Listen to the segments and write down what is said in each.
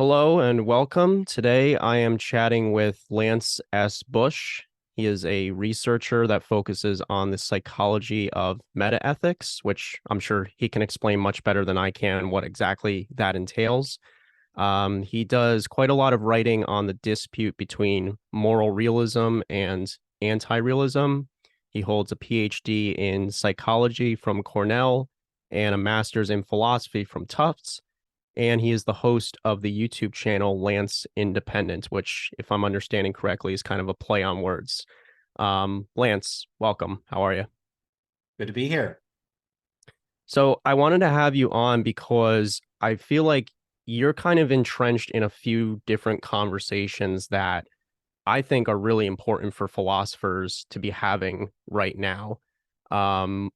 Hello and welcome. Today I am chatting with Lance S. Bush. He is a researcher that focuses on the psychology of metaethics, which I'm sure he can explain much better than I can what exactly that entails. He does quite a lot of writing on the dispute between moral realism and anti-realism. He holds a PhD in psychology from Cornell and a master's in philosophy from Tufts, and he is the host of the YouTube channel Lance Independent, which, if I'm understanding correctly, is kind of a play on words. Lance, welcome. How are you? Good to be here. So I wanted to have you on because I feel like you're kind of entrenched in a few different conversations that I think are really important for philosophers to be having right now. Um,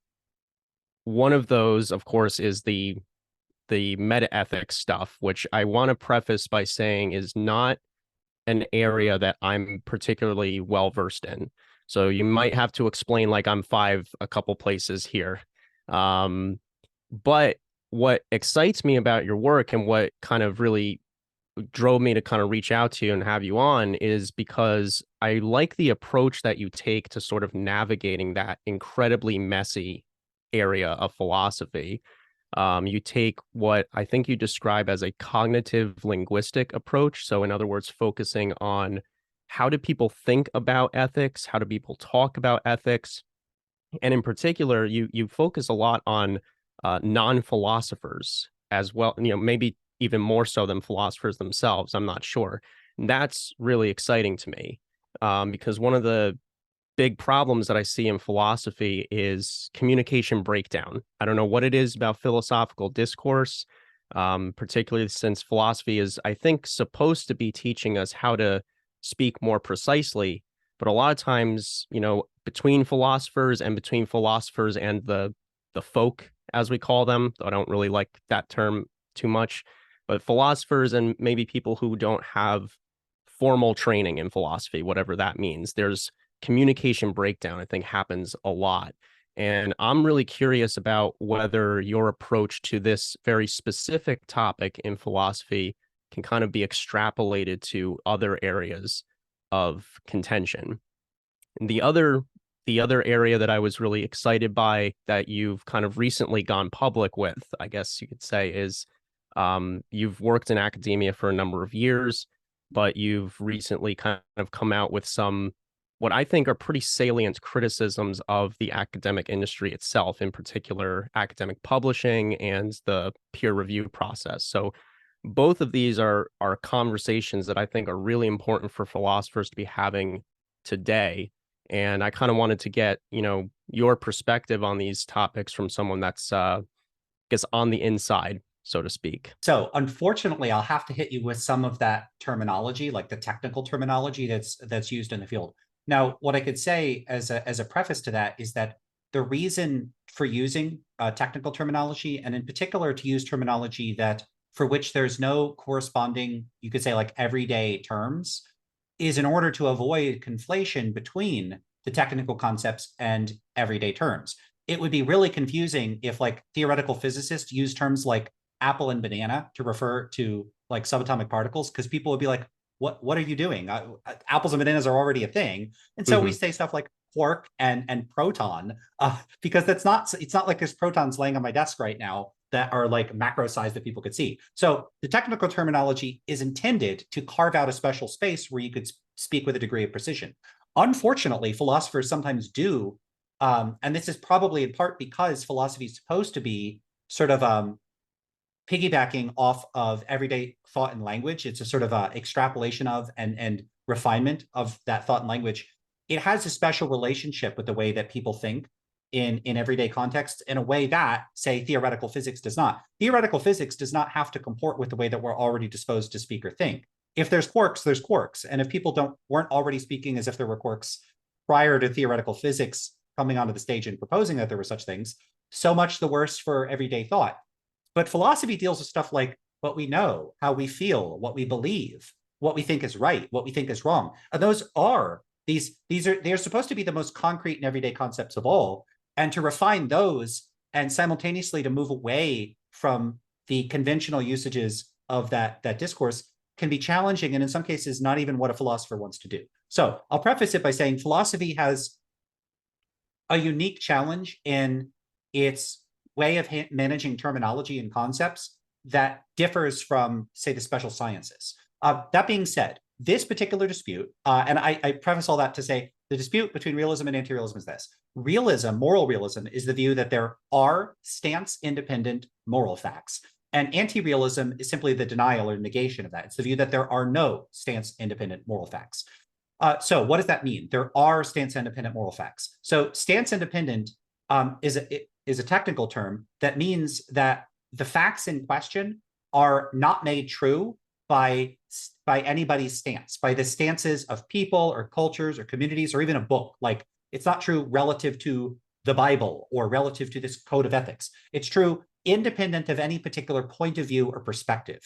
One of those, of course, is the meta ethics stuff, which I want to preface by saying is not an area that I'm particularly well versed in. So you might have to explain like I'm five a couple places here. Um, but what excites me about your work and what kind of really drove me to kind of reach out to you and have you on is because I like the approach that you take to sort of navigating that incredibly messy area of philosophy. You take what I think you describe as a cognitive linguistic approach. So, in other words, focusing on how do people think about ethics? How do people talk about ethics? And in particular, you focus a lot on non-philosophers as well. Maybe even more so than philosophers themselves. I'm not sure. And that's really exciting to me because one of the big problems that I see in philosophy is communication breakdown. I don't know what it is about philosophical discourse, particularly since philosophy is, I think, supposed to be teaching us how to speak more precisely. But a lot of times, between philosophers and the folk, as we call them, I don't really like that term too much, but philosophers and maybe people who don't have formal training in philosophy, whatever that means, there's communication breakdown, I think, happens a lot. And I'm really curious about whether your approach to this very specific topic in philosophy can kind of be extrapolated to other areas of contention. And the other area that I was really excited by that you've kind of recently gone public with, I guess you could say, is you've worked in academia for a number of years, but you've recently kind of come out with some what I think are pretty salient criticisms of the academic industry itself, in particular academic publishing and the peer review process. So both of these are conversations that I think are really important for philosophers to be having today. And I kind of wanted to get, your perspective on these topics from someone that's guess on the inside, so to speak. So, unfortunately, I'll have to hit you with some of that terminology, like the technical terminology that's used in the field. Now, what I could say as a preface to that is that the reason for using technical terminology, and in particular to use terminology that for which there's no corresponding, you could say like everyday terms, is in order to avoid conflation between the technical concepts and everyday terms. It would be really confusing if like theoretical physicists use terms like apple and banana to refer to like subatomic particles, because people would be like, what are you doing? Apples and bananas are already a thing. And so we Mm-hmm. say stuff like quark and proton, because it's not like there's protons laying on my desk right now that are like macro size that people could see. So the technical terminology is intended to carve out a special space where you could speak with a degree of precision. Unfortunately, philosophers sometimes do, and this is probably in part because philosophy is supposed to be sort of piggybacking off of everyday thought and language. It's a sort of extrapolation of and refinement of that thought and language. It has a special relationship with the way that people think in everyday contexts in a way that, say, theoretical physics does not. Theoretical physics does not have to comport with the way that we're already disposed to speak or think. If there's quarks, there's quarks. And if people weren't already speaking as if there were quarks prior to theoretical physics coming onto the stage and proposing that there were such things, so much the worse for everyday thought. But philosophy deals with stuff like what we know, how we feel, what we believe, what we think is right, what we think is wrong. And they're supposed to be the most concrete and everyday concepts of all. And to refine those and simultaneously to move away from the conventional usages of that discourse can be challenging, and in some cases, not even what a philosopher wants to do. So I'll preface it by saying philosophy has a unique challenge in its way of managing terminology and concepts that differs from, say, the special sciences. That being said, this particular dispute, and I preface all that to say the dispute between realism and anti-realism is this. Realism, moral realism, is the view that there are stance-independent moral facts. And anti-realism is simply the denial or negation of that. It's the view that there are no stance-independent moral facts. So what does that mean? There are stance-independent moral facts. So stance-independent is a technical term that means that the facts in question are not made true by anybody's stance, by the stances of people or cultures or communities or even a book. Like, it's not true relative to the Bible or relative to this code of ethics. It's true independent of any particular point of view or perspective.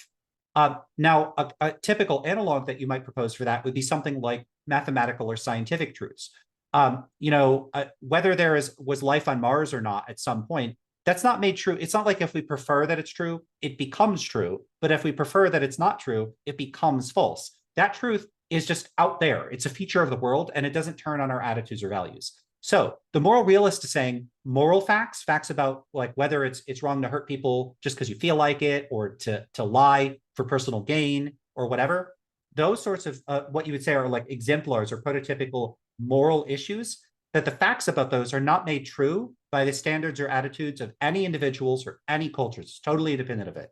Now, a typical analog that you might propose for that would be something like mathematical or scientific truths. Whether there was life on Mars or not at some point, that's not made true. It's not like if we prefer that it's true, it becomes true. But if we prefer that it's not true, it becomes false. That truth is just out there. It's a feature of the world, and it doesn't turn on our attitudes or values. So the moral realist is saying moral facts, facts about like whether it's wrong to hurt people just because you feel like it, or to lie for personal gain or whatever. Those sorts of what you would say are like exemplars or prototypical moral issues, that the facts about those are not made true by the standards or attitudes of any individuals or any cultures. It's totally independent of it.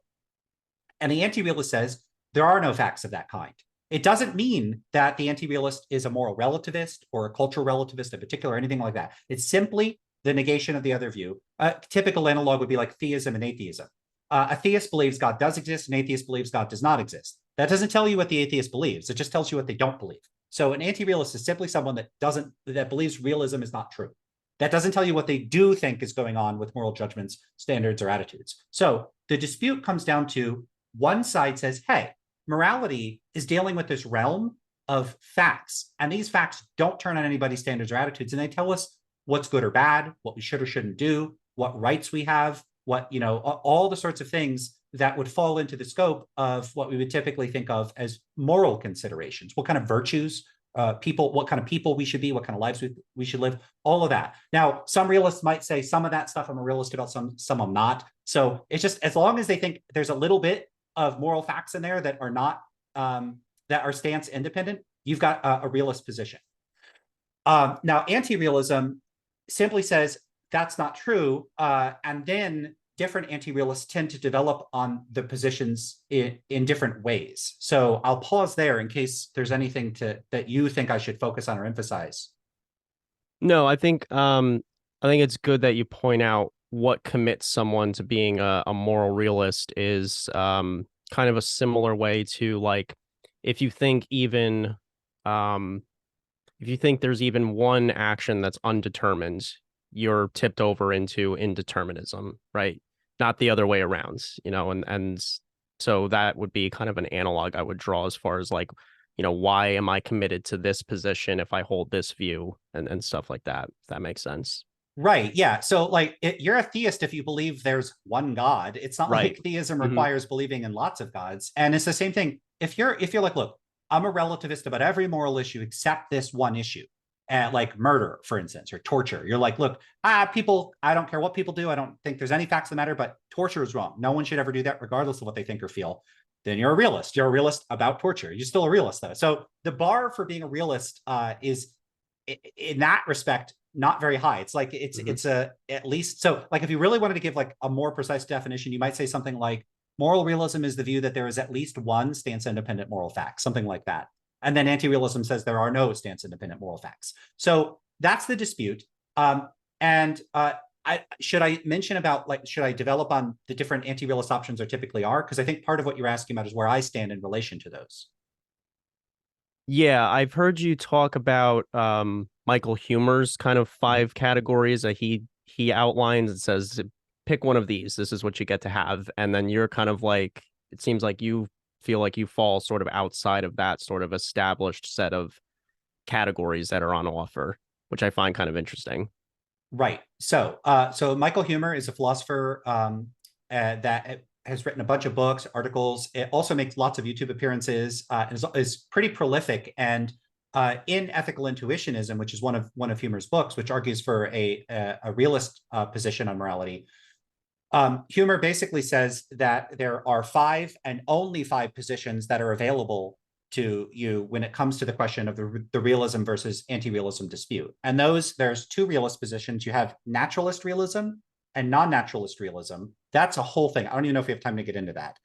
And the anti-realist says there are no facts of that kind. It doesn't mean that the anti-realist is a moral relativist or a cultural relativist in particular, or anything like that. It's simply the negation of the other view. A typical analog would be like theism and atheism. A theist believes God does exist, an atheist believes God does not exist. That doesn't tell you what the atheist believes. It just tells you what they don't believe. So an anti-realist is simply someone that believes realism is not true. That doesn't tell you what they do think is going on with moral judgments, standards, or attitudes. So the dispute comes down to one side says, hey, morality is dealing with this realm of facts, and these facts don't turn on anybody's standards or attitudes, and they tell us what's good or bad, what we should or shouldn't do, what rights we have, what, all the sorts of things that would fall into the scope of what we would typically think of as moral considerations. What kind of virtues, what kind of people we should be, what kind of lives we should live, all of that. Now, some realists might say some of that stuff I'm a realist about, some I'm not. So it's just, as long as they think there's a little bit of moral facts in there that are not, that are stance independent, you've got a realist position. Now, anti-realism simply says that's not true. And then different anti-realists tend to develop on the positions in different ways. So I'll pause there in case there's anything that you think I should focus on or emphasize. No, I think it's good that you point out what commits someone to being a moral realist is kind of a similar way to, like, if you think there's even one action that's undetermined, you're tipped over into indeterminism, right? Not the other way around, and so that would be kind of an analog I would draw as far as, like, why am I committed to this position if I hold this view and stuff like that, if that makes sense. Right. Yeah. So like you're a theist if you believe there's one God. It's not Right. like theism Hmm. requires believing in lots of gods. And it's the same thing. If you're like, look, I'm a relativist about every moral issue except this one issue, like murder, for instance, or torture. You're like, look, people, I don't care what people do. I don't think there's any facts that matter, but torture is wrong. No one should ever do that, regardless of what they think or feel. Then you're a realist. You're a realist about torture. You're still a realist, though. So the bar for being a realist is, in that respect, not very high. It's like it's at least, so like if you really wanted to give like a more precise definition, you might say something like moral realism is the view that there is at least one stance independent moral fact, something like that. And then anti-realism says there are no stance independent moral facts. So that's the dispute. Should I mention about, like, should I develop on the different anti-realist options there typically are? Because I think part of what you're asking about is where I stand in relation to those. Yeah, I've heard you talk about Michael Humer's kind of five categories that he outlines and says, pick one of these. This is what you get to have. And then you're kind of like, it seems like you feel like you fall sort of outside of that sort of established set of categories that are on offer, which I find kind of interesting. Right. So Michael Humer is a philosopher that has written a bunch of books, articles. It also makes lots of YouTube appearances, and is pretty prolific. And in Ethical Intuitionism, which is one of Humer's books, which argues for a realist position on morality, Humer basically says that there are 5 and only 5 positions that are available to you when it comes to the question of the realism versus anti-realism dispute. And there's 2 realist positions. You have naturalist realism and non-naturalist realism. That's a whole thing. I don't even know if we have time to get into that.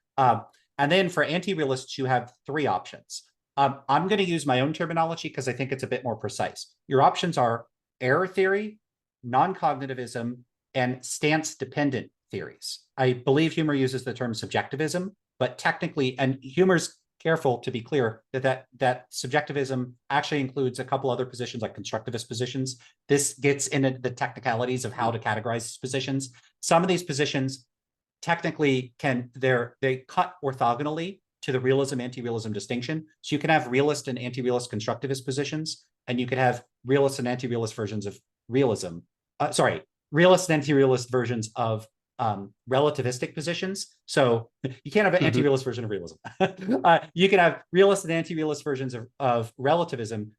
And then for anti-realists, you have 3 options. I'm going to use my own terminology because I think it's a bit more precise. Your options are error theory, non-cognitivism, and stance-dependent theories. I believe Humer uses the term subjectivism, but technically, and Humer's careful to be clear that subjectivism actually includes a couple other positions like constructivist positions. This gets into the technicalities of how to categorize these positions. Some of these positions technically they cut orthogonally to the realism anti-realism distinction. So you can have realist and anti-realist constructivist positions, and you could have realist and anti-realist versions of realism. Realist and anti-realist versions of relativistic positions. So you can't have an anti-realist version of realism. You can have realist and anti-realist versions of relativism.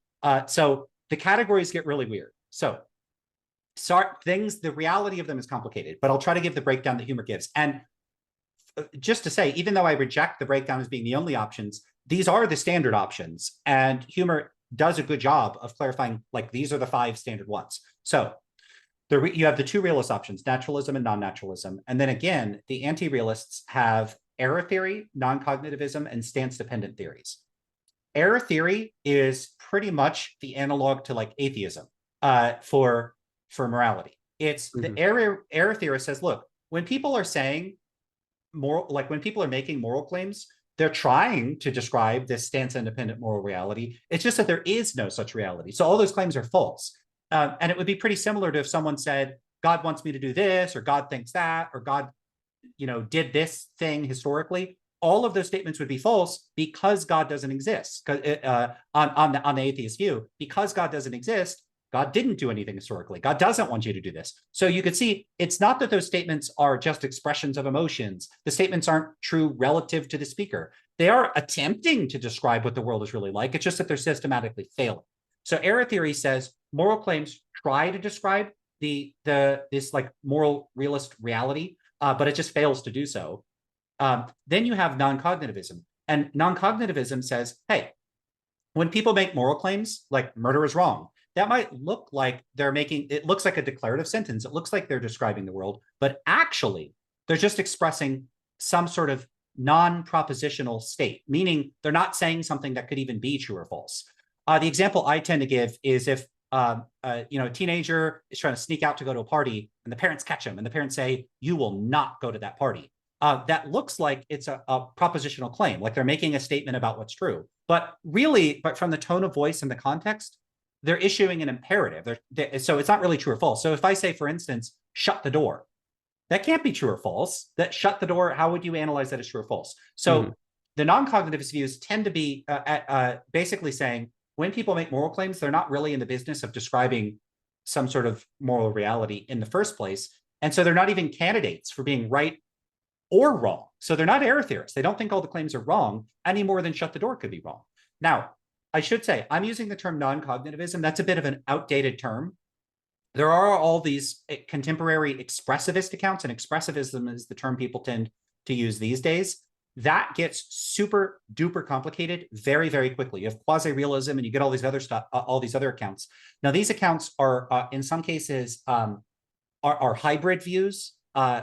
So the categories get really weird. So the reality of them is complicated, but I'll try to give the breakdown that Humer gives. And just to say, even though I reject the breakdown as being the only options, these are the standard options. And Humer does a good job of clarifying, like, these are the 5 standard ones. So you have the 2 realist options, naturalism and non-naturalism. And then again, the anti-realists have error theory, non-cognitivism, and stance-dependent theories. Error theory is pretty much the analog to like atheism for morality. It's the error theorist says, look, when people are saying when people are making moral claims, they're trying to describe this stance-independent moral reality. It's just that there is no such reality. So all those claims are false. And it would be pretty similar to if someone said, God wants me to do this, or God thinks that, or God, did this thing historically. All of those statements would be false because God doesn't exist. On the atheist view, because God doesn't exist, God didn't do anything historically. God doesn't want you to do this. So you could see it's not that those statements are just expressions of emotions. The statements aren't true relative to the speaker. They are attempting to describe what the world is really like. It's just that they're systematically failing. So error theory says moral claims try to describe this like moral realist reality, but it just fails to do so. Then you have non-cognitivism, and non-cognitivism says, hey, when people make moral claims like murder is wrong, that might look like it looks like a declarative sentence. It looks like they're describing the world, but actually they're just expressing some sort of non-propositional state, meaning they're not saying something that could even be true or false. The example I tend to give is if a teenager is trying to sneak out to go to a party and the parents catch him and the parents say, you will not go to that party. That looks like it's a propositional claim, like they're making a statement about what's true. But from the tone of voice and the context, they're issuing an imperative. So it's not really true or false. So if I say, for instance, shut the door, that can't be true or false. That shut the door, how would you analyze that as true or false? So the non-cognitivist views tend to be basically saying, when people make moral claims, they're not really in the business of describing some sort of moral reality in the first place. And so they're not even candidates for being right or wrong. So they're not error theorists. They don't think all the claims are wrong any more than shut the door could be wrong. Now, I should say, I'm using the term non-cognitivism. That's a bit of an outdated term. There are all these contemporary expressivist accounts, and expressivism is the term people tend to use these days. That gets super duper complicated very, very quickly. You have quasi-realism and you get all these other stuff, all these other accounts. Now, these accounts are in some cases are hybrid views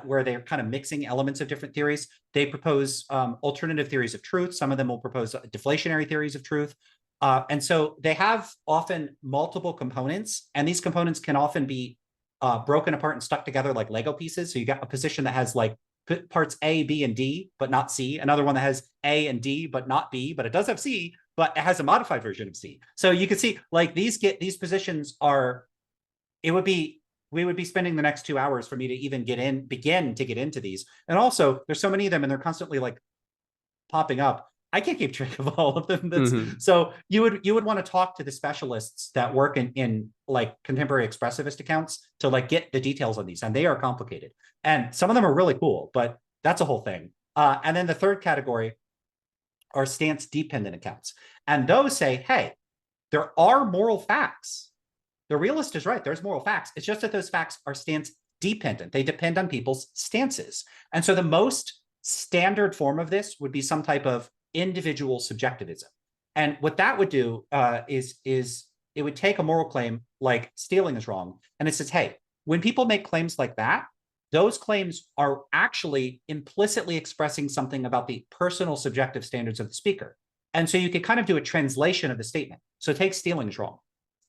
where they're kind of mixing elements of different theories. They propose alternative theories of truth. Some of them will propose deflationary theories of truth. And so they have often multiple components, and these components can often be broken apart and stuck together like Lego pieces. So you got a position that has like parts A, B, and D, but not C. Another one that has A and D, but not B, but it does have C, but it has a modified version of C. So you can see like these positions are, we would be spending the next 2 hours for me to even begin to get into these. And also there's so many of them and they're constantly like popping up. I can't keep track of all of them. So you would want to talk to the specialists that work in like contemporary expressivist accounts to like get the details on these, and they are complicated. And some of them are really cool, but that's a whole thing. And then the third category are stance dependent accounts. And those say, hey, there are moral facts. The realist is right. There's moral facts. It's just that those facts are stance dependent. They depend on people's stances. And so the most standard form of this would be some type of individual subjectivism. And what that would do is it would take a moral claim like stealing is wrong, and it says, hey, when people make claims like that, those claims are actually implicitly expressing something about the personal subjective standards of the speaker. And so you could kind of do a translation of the statement. So take stealing is wrong.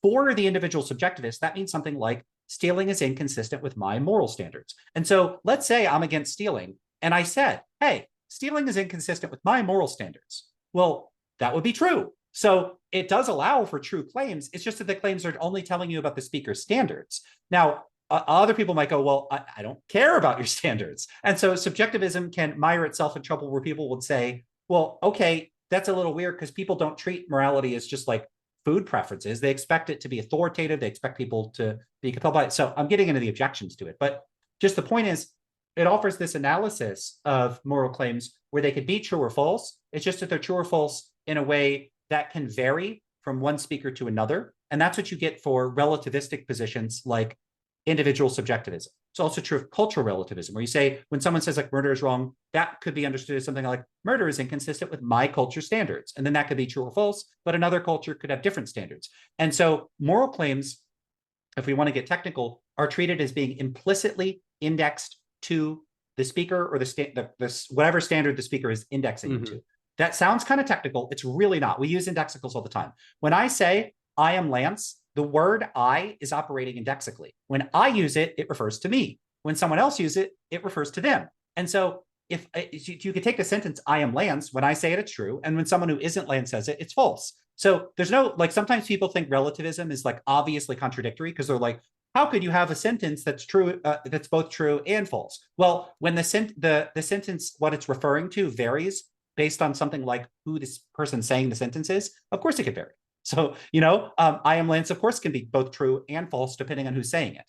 For the individual subjectivist, that means something like stealing is inconsistent with my moral standards. And so let's say I'm against stealing, and I said, hey, stealing is inconsistent with my moral standards. Well, that would be true. So it does allow for true claims. It's just that the claims are only telling you about the speaker's standards. Now, other people might go, well, I don't care about your standards. And so subjectivism can mire itself in trouble where people would say, well, okay, that's a little weird because people don't treat morality as just like food preferences. They expect it to be authoritative. They expect people to be compelled by it. So I'm getting into the objections to it. But just the point is, it offers this analysis of moral claims where they could be true or false. It's just that they're true or false in a way that can vary from one speaker to another. And that's what you get for relativistic positions like individual subjectivism. It's also true of cultural relativism, where you say when someone says like murder is wrong, that could be understood as something like murder is inconsistent with my culture standards. And then that could be true or false, but another culture could have different standards. And so moral claims, if we want to get technical, are treated as being implicitly indexed to the speaker or the whatever standard the speaker is indexing into. That sounds kind of technical. It's really not. We use indexicals all the time. When I say I am Lance, the word I is operating indexically. When I use it, it refers to me. When someone else uses it, it refers to them. And so if you could take the sentence, I am Lance, when I say it, it's true. And when someone who isn't Lance says it, it's false. So there's no, like sometimes people think relativism is like obviously contradictory because they're like, how could you have a sentence that's true, that's both true and false? Well, when the sentence, what it's referring to varies based on something like who this person saying the sentence is, of course it could vary. So, I am Lance, of course, can be both true and false depending on who's saying it.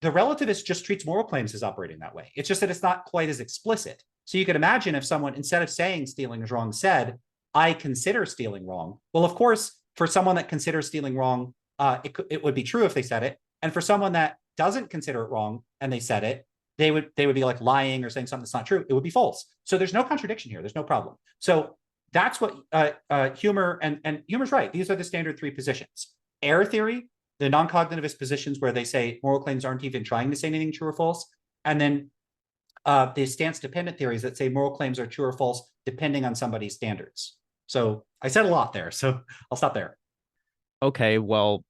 The relativist just treats moral claims as operating that way. It's just that it's not quite as explicit. So you could imagine if someone, instead of saying stealing is wrong, said, I consider stealing wrong. Well, of course, for someone that considers stealing wrong, it would be true if they said it. And for someone that doesn't consider it wrong and they said it, they would be like lying or saying something that's not true. It would be false. So there's no contradiction here. There's no problem. So that's what humor, and humor's right. These are the standard three positions. Error theory, the non-cognitivist positions where they say moral claims aren't even trying to say anything true or false. And then the stance-dependent theories that say moral claims are true or false depending on somebody's standards. So I said a lot there, so I'll stop there. Okay, well,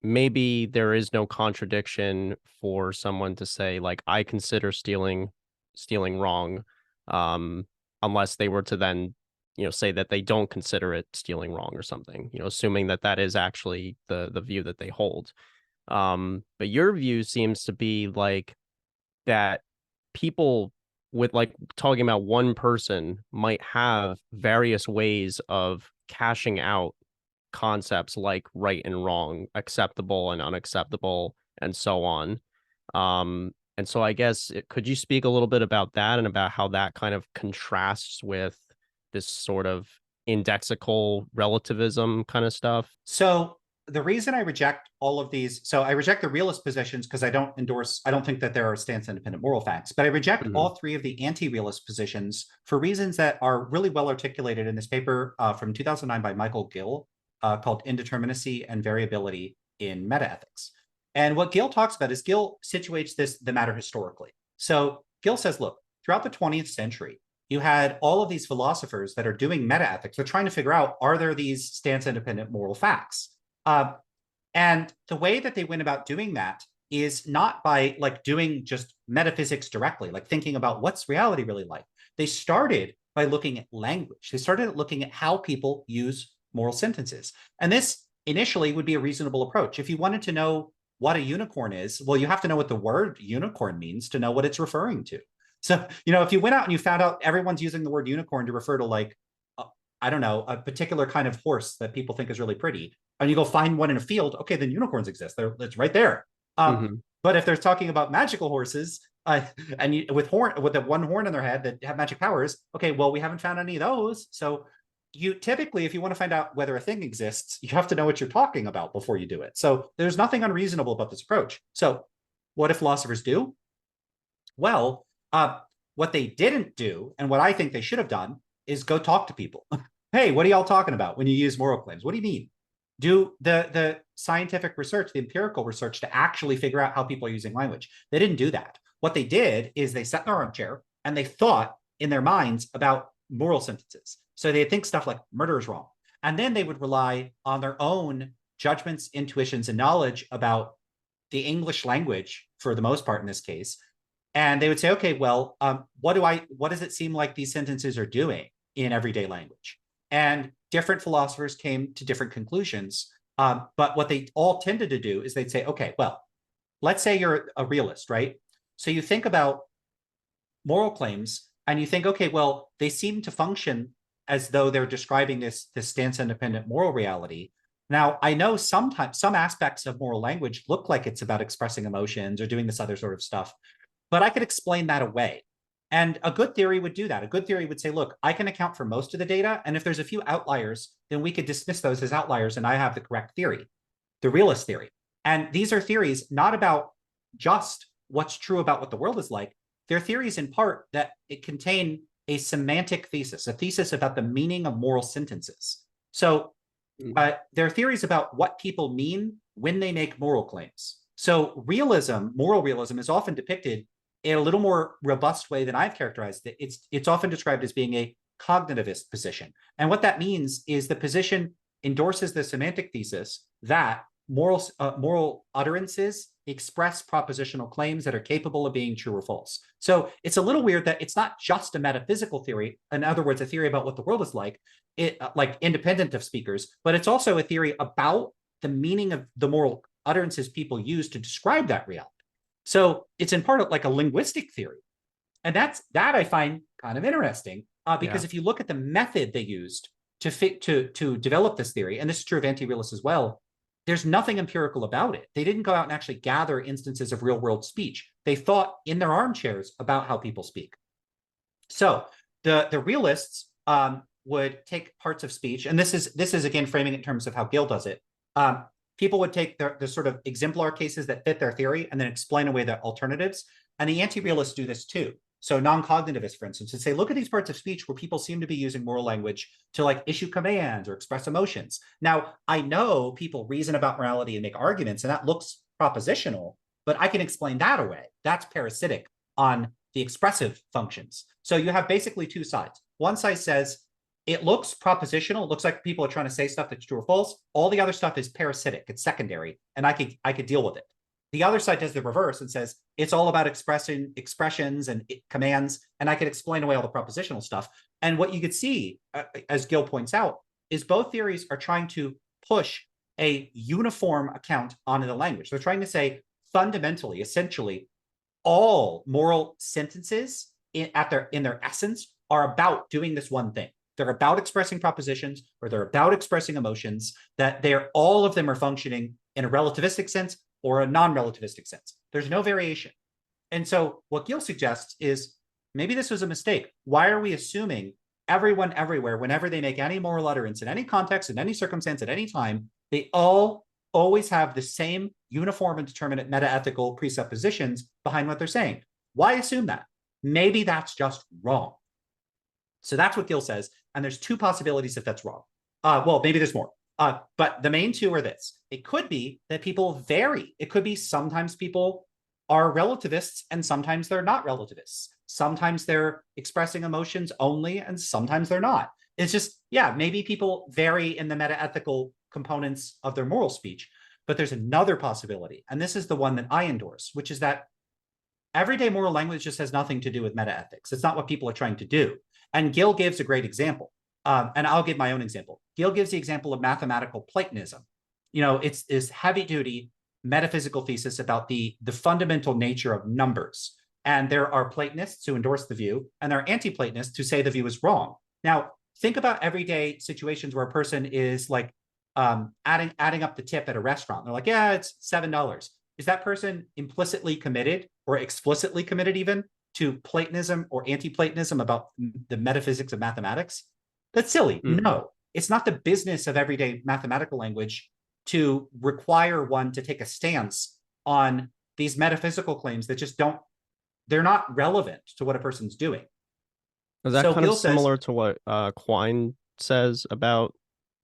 maybe there is no contradiction for someone to say, like, I consider stealing wrong, unless they were to then say that they don't consider it stealing wrong or something, assuming that that is actually the view that they hold. But your view seems to be like that people with like talking about one person might have various ways of cashing out concepts like right and wrong, acceptable and unacceptable, and so on. And so I guess could you speak a little bit about that and about how that kind of contrasts with this sort of indexical relativism kind of stuff? So the reason I reject all of these, so I reject the realist positions because I don't think that there are stance independent moral facts, but I reject all three of the anti-realist positions for reasons that are really well articulated in this paper from 2009 by Michael Gill called Indeterminacy and Variability in Metaethics. And what Gill talks about is Gill situates the matter historically. So Gill says, look, throughout the 20th century, you had all of these philosophers that are doing metaethics. They're trying to figure out, are there these stance-independent moral facts? And the way that they went about doing that is not by like doing just metaphysics directly, like thinking about what's reality really like. They started by looking at language. They started looking at how people use moral sentences. And this initially would be a reasonable approach. If you wanted to know what a unicorn is, well, you have to know what the word unicorn means to know what it's referring to. So, if you went out and you found out everyone's using the word unicorn to refer to like, I don't know, a particular kind of horse that people think is really pretty, and you go find one in a field, okay, then unicorns exist. It's right there. But if they're talking about magical horses, and with the one horn in their head that have magic powers. Okay, well, we haven't found any of those. So you typically, if you want to find out whether a thing exists, you have to know what you're talking about before you do it. So there's nothing unreasonable about this approach. So what do philosophers do? Well, what they didn't do, and what I think they should have done, is go talk to people. Hey, what are y'all talking about when you use moral claims? What do you mean? Do the scientific research, the empirical research to actually figure out how people are using language. They didn't do that. What they did is they sat in their armchair and they thought in their minds about moral sentences. So they think stuff like murder is wrong. And then they would rely on their own judgments, intuitions, and knowledge about the English language, for the most part in this case. And they would say, okay, well, what does it seem like these sentences are doing in everyday language? And different philosophers came to different conclusions. But what they all tended to do is they'd say, okay, well, let's say you're a realist, right? So you think about moral claims and you think, okay, well, they seem to function as though they're describing this stance-independent moral reality. Now, I know sometimes some aspects of moral language look like it's about expressing emotions or doing this other sort of stuff, but I could explain that away. And a good theory would do that. A good theory would say, look, I can account for most of the data. And if there's a few outliers, then we could dismiss those as outliers and I have the correct theory, the realist theory. And these are theories not about just what's true about what the world is like. They're theories in part that it contain a semantic thesis, a thesis about the meaning of moral sentences. So there are theories about what people mean when they make moral claims. So realism, moral realism, is often depicted in a little more robust way than I've characterized it. It's often described as being a cognitivist position. And what that means is the position endorses the semantic thesis that moral utterances express propositional claims that are capable of being true or false. So it's a little weird that it's not just a metaphysical theory, in other words, a theory about what the world is like, like independent of speakers, but it's also a theory about the meaning of the moral utterances people use to describe that reality. So it's in part like a linguistic theory. And that I find kind of interesting because if you look at the method they used to develop this theory, and this is true of anti-realists as well, there's nothing empirical about it. They didn't go out and actually gather instances of real world speech. They thought in their armchairs about how people speak. So the realists would take parts of speech, and this is again framing it in terms of how Gill does it. People would take the sort of exemplar cases that fit their theory and then explain away the alternatives. And the anti-realists do this too. So non-cognitivists, for instance, would say, look at these parts of speech where people seem to be using moral language to like issue commands or express emotions. Now, I know people reason about morality and make arguments, and that looks propositional, but I can explain that away. That's parasitic on the expressive functions. So you have basically two sides. One side says, it looks propositional. It looks like people are trying to say stuff that's true or false. All the other stuff is parasitic. It's secondary, and I could deal with it. The other side does the reverse and says it's all about expressions and commands, and I could explain away all the propositional stuff. And what you could see, as Gill points out, is both theories are trying to push a uniform account onto the language. They're trying to say fundamentally, essentially, all moral sentences in their essence are about doing this one thing. They're about expressing propositions, or they're about expressing emotions, that all of them are functioning in a relativistic sense or a non-relativistic sense. There's no variation. And so what Gill suggests is maybe this was a mistake. Why are we assuming everyone everywhere, whenever they make any moral utterance in any context, in any circumstance, at any time, they all always have the same uniform and determinate meta-ethical presuppositions behind what they're saying? Why assume that? Maybe that's just wrong. So that's what Gill says. And there's two possibilities if that's wrong. Well, maybe there's more. But the main two are this. It could be that people vary. It could be sometimes people are relativists and sometimes they're not relativists. Sometimes they're expressing emotions only and sometimes they're not. It's just, yeah, maybe people vary in the meta-ethical components of their moral speech. But there's another possibility, and this is the one that I endorse, which is that everyday moral language just has nothing to do with meta-ethics. It's not what people are trying to do. And Gill gives a great example. And I'll give my own example. Gill gives the example of mathematical Platonism. You know, it's this heavy-duty metaphysical thesis about the fundamental nature of numbers. And there are Platonists who endorse the view, and there are anti-Platonists who say the view is wrong. Now, think about everyday situations where a person is like adding up the tip at a restaurant. They're like, yeah, it's $7. Is that person implicitly committed or explicitly committed even to Platonism or anti-Platonism about the metaphysics of mathematics, that's silly. Mm. No, it's not the business of everyday mathematical language to require one to take a stance on these metaphysical claims that just don't, they're not relevant to what a person's doing. Is that So kind of Gill says, similar to what Quine says about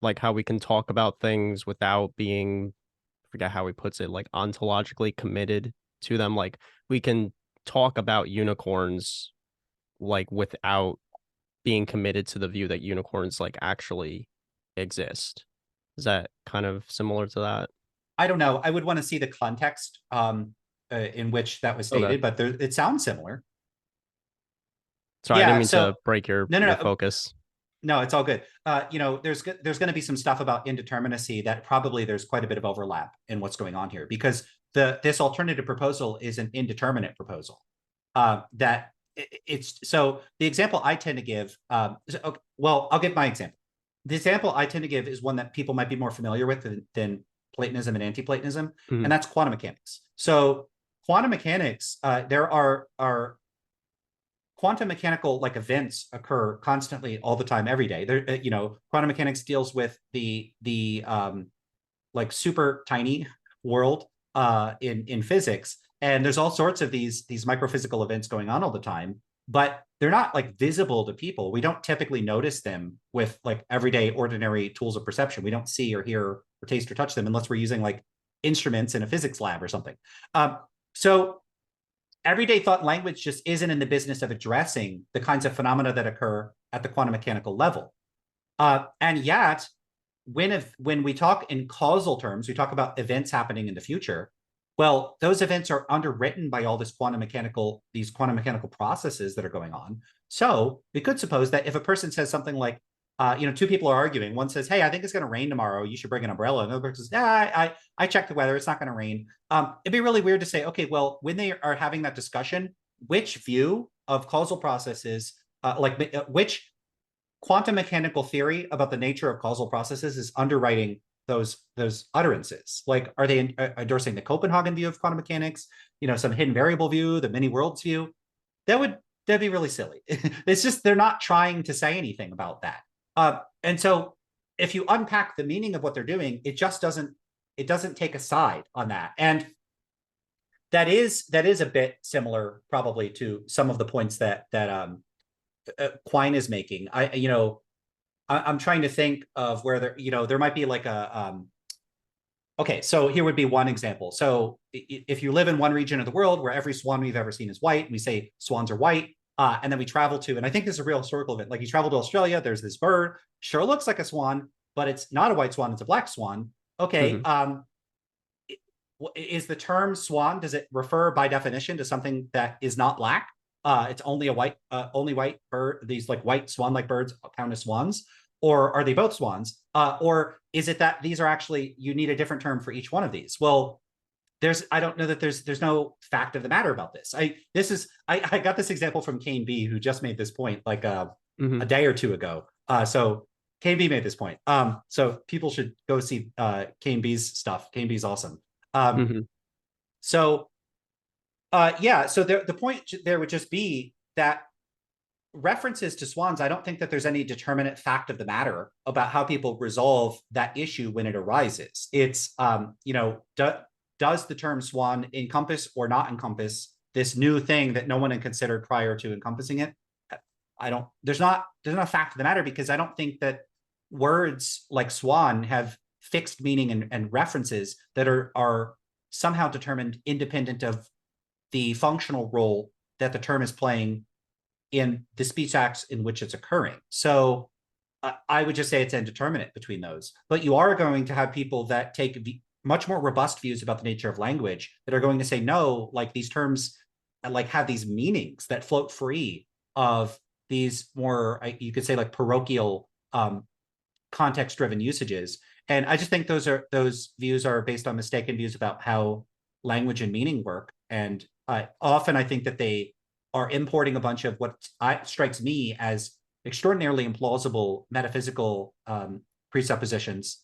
like how we can talk about things without being, I forget how he puts it, like ontologically committed to them? Like we can talk about unicorns like without being committed to the view that unicorns like actually exist. Is that kind of similar to that? I don't know, I would want to see the context in which that was Okay. stated, but there, it sounds similar. Sorry, I didn't Yeah. mean to So break your no, no, your no. focus. No, it's all good. There's going to be some stuff about indeterminacy that probably there's quite a bit of overlap in what's going on here, because this alternative proposal is an indeterminate proposal. That it's so the example I tend to give. Okay, well, I'll give my example. The example I tend to give is one that people might be more familiar with than Platonism and anti-Platonism, Mhm. and that's quantum mechanics. So quantum mechanics, there are quantum mechanical like events occur constantly all the time every day. There, quantum mechanics deals with the like super tiny world in physics, and there's all sorts of these microphysical events going on all the time, but they're not like visible to people. We don't typically notice them with like everyday ordinary tools of perception. We don't see or hear or taste or touch them unless we're using like instruments in a physics lab or something. So everyday thought language just isn't in the business of addressing the kinds of phenomena that occur at the quantum mechanical level. And yet, when we talk in causal terms, we talk about events happening in the future. Well, those events are underwritten by all these quantum mechanical processes that are going on. So we could suppose that if a person says something like, two people are arguing. One says, "Hey, I think it's going to rain tomorrow. You should bring an umbrella." Another person says, "Yeah, I checked the weather. It's not going to rain." It'd be really weird to say, okay, well, when they are having that discussion, which view of causal processes, which quantum mechanical theory about the nature of causal processes is underwriting those utterances? Like, are they endorsing the Copenhagen view of quantum mechanics? Some hidden variable view, the many worlds view? That'd be really silly. It's just they're not trying to say anything about that. And so if you unpack the meaning of what they're doing, it doesn't take a side on that. And that is a bit similar probably to some of the points that Quine is making. I'm trying to think of where there might be like okay, so here would be one example. So if you live in one region of the world where every swan we've ever seen is white, and we say swans are white, and then we travel to, and I think this is a real historical event, like you travel to Australia, there's this bird, sure looks like a swan, but it's not a white swan, it's a black swan. Okay, Mhm. is the term swan, does it refer by definition to something that is not black? It's only only white bird, these like white swan-like birds count as swans? Or are they both swans? Or is it that these are actually, you need a different term for each one of these? Well, I don't know that there's no fact of the matter about this. I got this example from Kane B, who just made this point like a Mhm. day or two ago. So Kane B made this point. So people should go see Kane B's stuff. Kane B's awesome. Um, Mhm. so so the point there would just be that references to swans, I don't think that there's any determinate fact of the matter about how people resolve that issue when it arises. It's, does the term swan encompass or not encompass this new thing that no one had considered prior to encompassing it? There's not a fact of the matter, because I don't think that words like swan have fixed meaning and references that are somehow determined independent of the functional role that the term is playing in the speech acts in which it's occurring. So I would just say it's indeterminate between those. But you are going to have people that take much more robust views about the nature of language that are going to say, no, like these terms like have these meanings that float free of these more, you could say like parochial context driven usages. And I just think those views are based on mistaken views about how language and meaning work. And often I think that they are importing a bunch of what strikes me as extraordinarily implausible metaphysical presuppositions.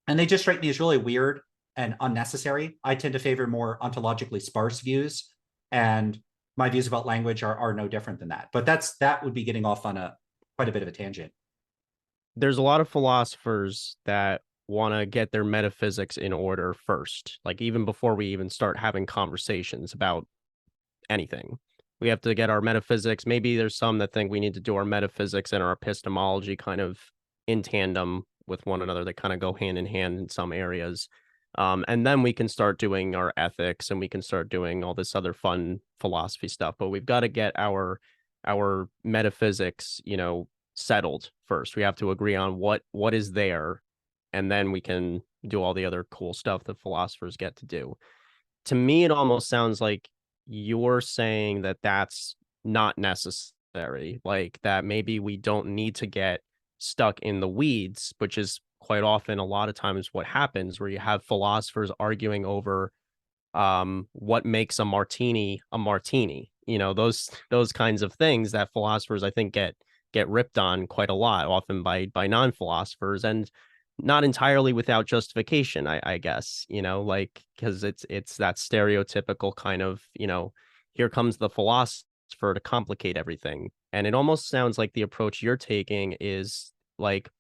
And they just strike me as really weird and unnecessary. I tend to favor more ontologically sparse views. And my views about language are no different than that. But that would be getting off on a quite a bit of a tangent. There's a lot of philosophers that want to get their metaphysics in order first, like even before we even start having conversations about anything. We have to get our metaphysics. Maybe there's some that think we need to do our metaphysics and our epistemology kind of in tandem with one another, that kind of go hand in hand in some areas. And then we can start doing our ethics and we can start doing all this other fun philosophy stuff. But we've got to get our metaphysics, settled first. We have to agree on what is there, and then we can do all the other cool stuff that philosophers get to do. To me, it almost sounds like you're saying that that's not necessary, like that maybe we don't need to get stuck in the weeds, which is quite often a lot of times what happens, where you have philosophers arguing over what makes a martini a martini, those kinds of things that philosophers I think get ripped on quite a lot, often by non-philosophers, and not entirely without justification, I guess, like, because it's that stereotypical kind of, here comes the philosopher to complicate everything. And it almost sounds like the approach you're taking is like,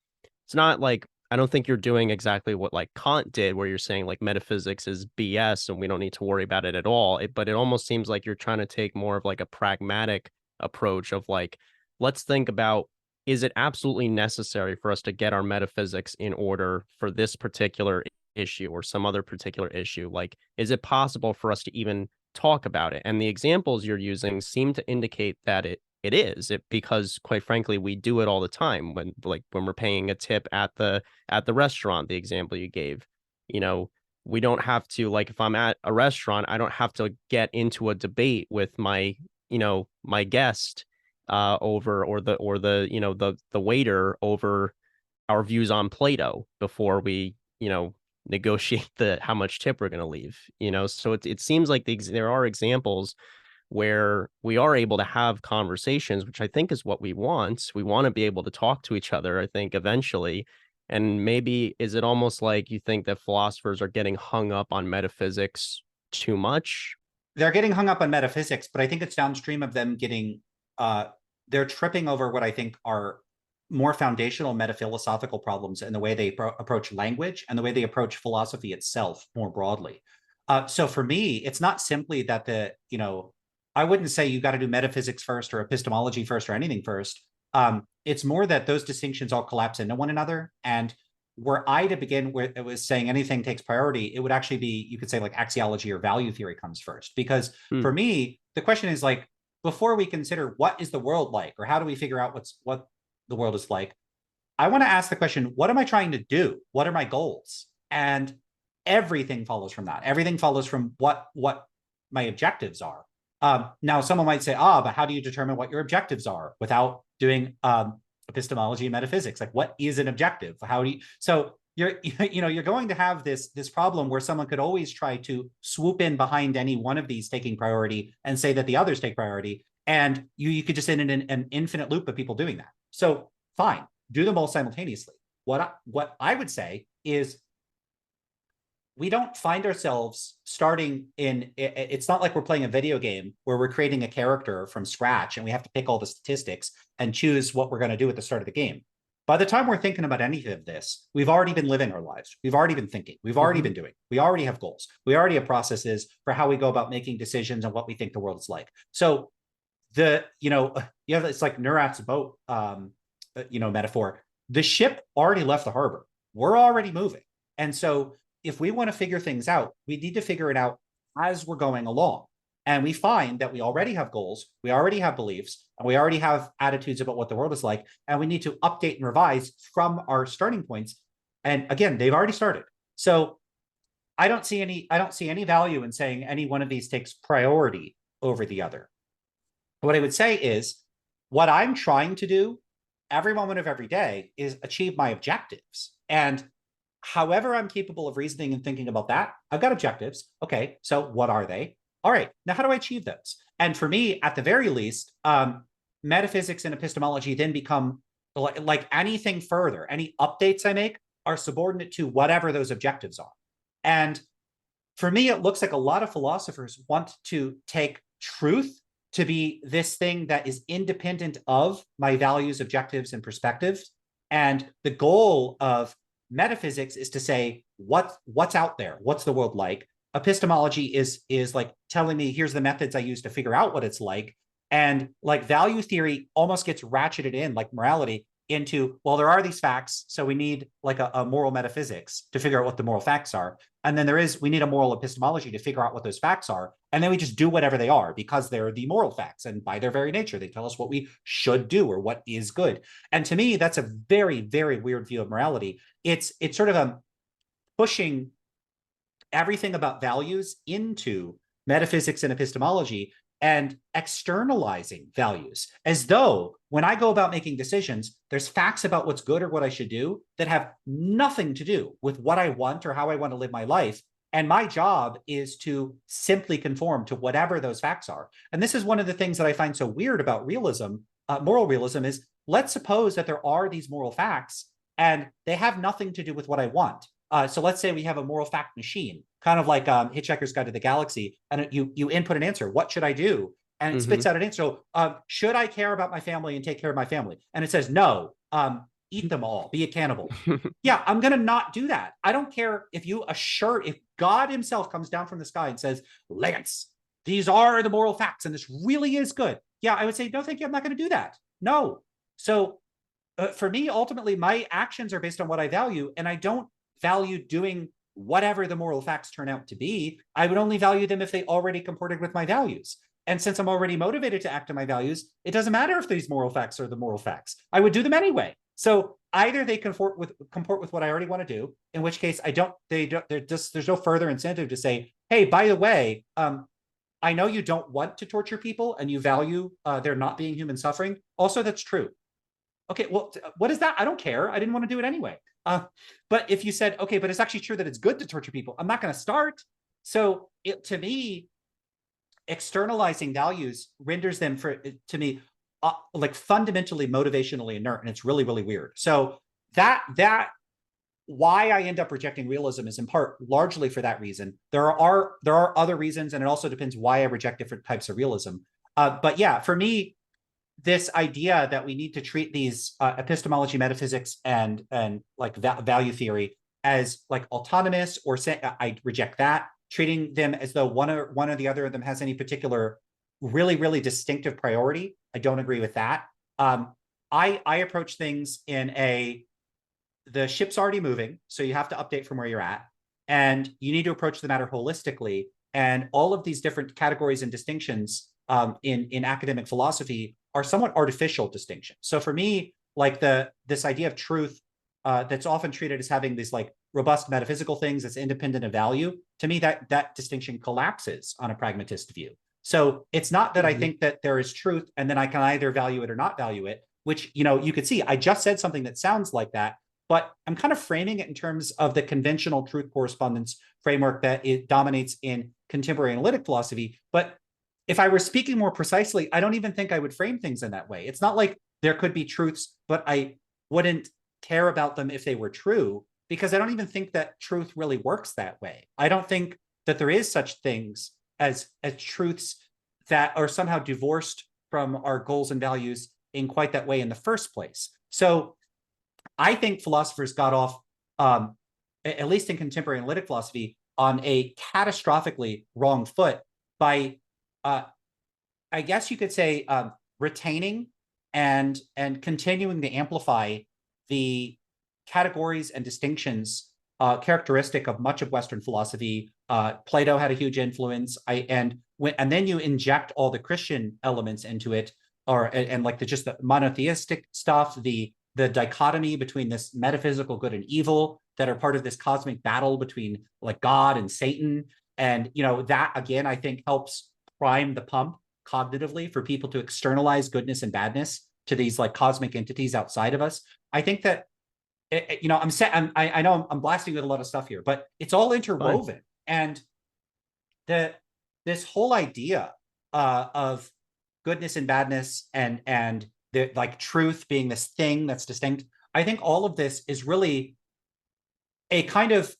it's not like, I don't think you're doing exactly what like Kant did, where you're saying like metaphysics is BS and we don't need to worry about it at all. But it almost seems like you're trying to take more of like a pragmatic approach of like, let's think about, is it absolutely necessary for us to get our metaphysics in order for this particular issue or some other particular issue? Like, is it possible for us to even talk about it? And the examples you're using seem to indicate that it is it, because quite frankly, we do it all the time when we're paying a tip at the restaurant, the example you gave, we don't have to, like, if I'm at a restaurant, I don't have to get into a debate with my guest over, or the the waiter over our views on Plato before we negotiate the how much tip we're going to leave. So it seems like there are examples where we are able to have conversations, which I think is what we want. We want to be able to talk to each other, I think, eventually. And maybe is it almost like you think that philosophers are getting hung up on metaphysics too much? They're getting hung up on metaphysics, but I think it's downstream of them getting they're tripping over what I think are more foundational metaphilosophical problems in the way they approach language and the way they approach philosophy itself more broadly. So for me, it's not simply that I wouldn't say you got to do metaphysics first or epistemology first or anything first. It's more that those distinctions all collapse into one another. And were I to begin with, it was saying anything takes priority, it would actually be, you could say, like axiology or value theory comes first. Because for me, the question is like, before we consider what is the world like, or how do we figure out what the world is like, I want to ask the question, what am I trying to do? What are my goals? And everything follows from that. Everything follows from what my objectives are. Now, someone might say, but how do you determine what your objectives are without doing epistemology and metaphysics? Like, what is an objective? How do you? So you're going to have this problem where someone could always try to swoop in behind any one of these taking priority and say that the others take priority, and you could just end in an infinite loop of people doing that. So fine, do them all simultaneously. What I would say is, we don't find ourselves starting in, it's not like we're playing a video game where we're creating a character from scratch and we have to pick all the statistics and choose what we're going to do at the start of the game. By the time we're thinking about any of this, we've already been living our lives. We've already been thinking. We've already been doing. We already have goals. We already have processes for how we go about making decisions and what we think the world is like. So it's like Neurath's boat, metaphor. The ship already left the harbor. We're already moving. And so if we want to figure things out, we need to figure it out as we're going along. And we find that we already have goals, we already have beliefs, and we already have attitudes about what the world is like. And we need to update and revise from our starting points. And again, they've already started. So I don't see any value in saying any one of these takes priority over the other. What I would say is, what I'm trying to do every moment of every day is achieve my objectives. And however I'm capable of reasoning and thinking about that, I've got objectives. Okay, so what are they? All right, now how do I achieve those? And for me, at the very least, metaphysics and epistemology then become like anything further. Any updates I make are subordinate to whatever those objectives are. And for me, it looks like a lot of philosophers want to take truth to be this thing that is independent of my values, objectives, and perspectives. And the goal of metaphysics is to say what's out there, what's the world like. Epistemology is like telling me here's the methods I use to figure out what it's like. And like value theory almost gets ratcheted in, like morality, into, well, there are these facts, so we need like a moral metaphysics to figure out what the moral facts are. And then we need a moral epistemology to figure out what those facts are. And then we just do whatever they are because they're the moral facts. And by their very nature, they tell us what we should do or what is good. And to me, that's a very, very weird view of morality. It's sort of a pushing everything about values into metaphysics and epistemology and externalizing values, as though when I go about making decisions, there's facts about what's good or what I should do that have nothing to do with what I want or how I want to live my life. And my job is to simply conform to whatever those facts are. And this is one of the things that I find so weird about realism, moral realism, is let's suppose that there are these moral facts and they have nothing to do with what I want. So let's say we have a moral fact machine, kind of like Hitchhiker's Guide to the Galaxy, and you input an answer. What should I do? And it spits out an answer. So should I care about my family and take care of my family? And it says, no, eat them all, be a cannibal. Yeah, I'm going to not do that. I don't care if if God himself comes down from the sky and says, Lance, these are the moral facts, and this really is good. Yeah, I would say, no, thank you. I'm not going to do that. No. So for me, ultimately, my actions are based on what I value, and I don't value doing whatever the moral facts turn out to be. I would only value them if they already comported with my values. And since I'm already motivated to act on my values, it doesn't matter if these moral facts are the moral facts. I would do them anyway. So either they comport with what I already want to do, in which case there's no further incentive to say, hey, by the way, I know you don't want to torture people and you value there not being human suffering. Also, that's true. Okay, well, what is that? I don't care. I didn't want to do it anyway. But if you said, okay, but it's actually true that it's good to torture people, I'm not going to start. So to me, externalizing values renders them to me like fundamentally motivationally inert, and it's really, really weird. So that why I end up rejecting realism is in part largely for that reason. There are other reasons, and it also depends why I reject different types of realism. But yeah, for me, this idea that we need to treat these epistemology, metaphysics, and like value theory as like autonomous, or say I reject that. Treating them as though one or the other of them has any particular really, really distinctive priority, I don't agree with that. I approach things in the ship's already moving, so you have to update from where you're at, and you need to approach the matter holistically. And all of these different categories and distinctions in academic philosophy are somewhat artificial distinctions. So for me, like this idea of truth that's often treated as having these like robust metaphysical things that's independent of value, to me that distinction collapses on a pragmatist view. So it's not that I think that there is truth and then I can either value it or not value it, which, you could see I just said something that sounds like that, but I'm kind of framing it in terms of the conventional truth correspondence framework that it dominates in contemporary analytic philosophy. But if I were speaking more precisely, I don't even think I would frame things in that way. It's not like there could be truths, but I wouldn't care about them if they were true, because I don't even think that truth really works that way. I don't think that there is such things as truths that are somehow divorced from our goals and values in quite that way in the first place. So I think philosophers got off, at least in contemporary analytic philosophy, on a catastrophically wrong foot by I guess you could say retaining and continuing to amplify the categories and distinctions characteristic of much of Western philosophy. Plato had a huge influence. And then you inject all the Christian elements into it, and like just the monotheistic stuff, the dichotomy between this metaphysical good and evil that are part of this cosmic battle between like God and Satan. And that again, I think helps prime the pump cognitively for people to externalize goodness and badness to these like cosmic entities outside of us. I think that I know I'm blasting with a lot of stuff here, but it's all interwoven. And this whole idea of goodness and badness and the like truth being this thing that's distinct, I think all of this is really a kind of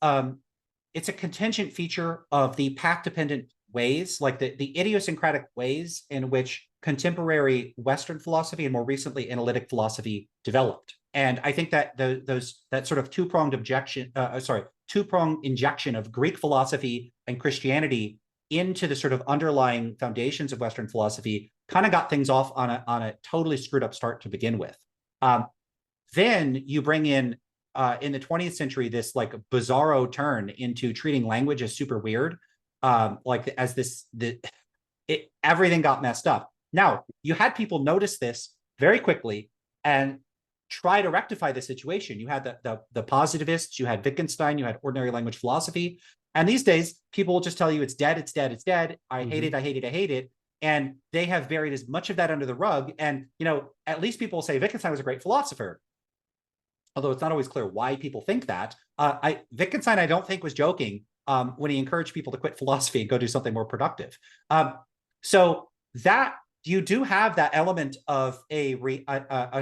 it's a contingent feature of the path dependent ways, like the idiosyncratic ways in which contemporary Western philosophy and more recently analytic philosophy developed. And I think that that sort of two-pronged injection of Greek philosophy and Christianity into the sort of underlying foundations of Western philosophy kind of got things off on a totally screwed up start to begin with. Then you bring in the 20th century this like bizarro turn into treating language as super weird, like as everything got messed up. Now you had people notice this very quickly and try to rectify the situation. You had the positivists, you had Wittgenstein, you had ordinary language philosophy, and these days people will just tell you it's dead, it's dead, it's dead. I hate it, I hate it, I hate it. And they have buried as much of that under the rug. And at least people say Wittgenstein was a great philosopher, although it's not always clear why people think that. Wittgenstein, I don't think, was joking when he encouraged people to quit philosophy and go do something more productive. So that you do have that element of a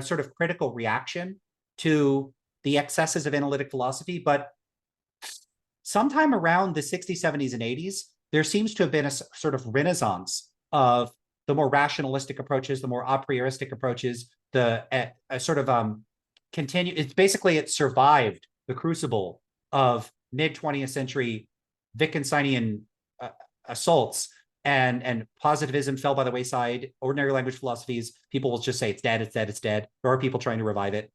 sort of critical reaction to the excesses of analytic philosophy. But sometime around the 60s, 70s, and 80s, there seems to have been a sort of renaissance of the more rationalistic approaches, the more a prioristic approaches, the sort of continue. It survived the crucible of mid 20th century Wittgensteinian assaults, and positivism fell by the wayside. Ordinary language philosophies, people will just say it's dead, it's dead, it's dead. There are people trying to revive it,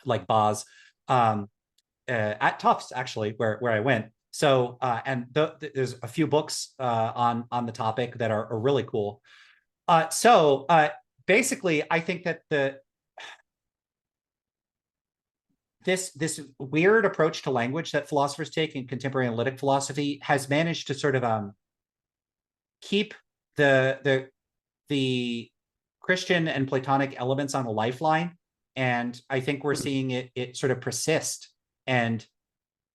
like Boz at Tufts, actually, where I went. So and there's a few books on the topic that are really cool. So basically, I think that this weird approach to language that philosophers take in contemporary analytic philosophy has managed to sort of keep the Christian and Platonic elements on a lifeline. And I think we're seeing it sort of persist and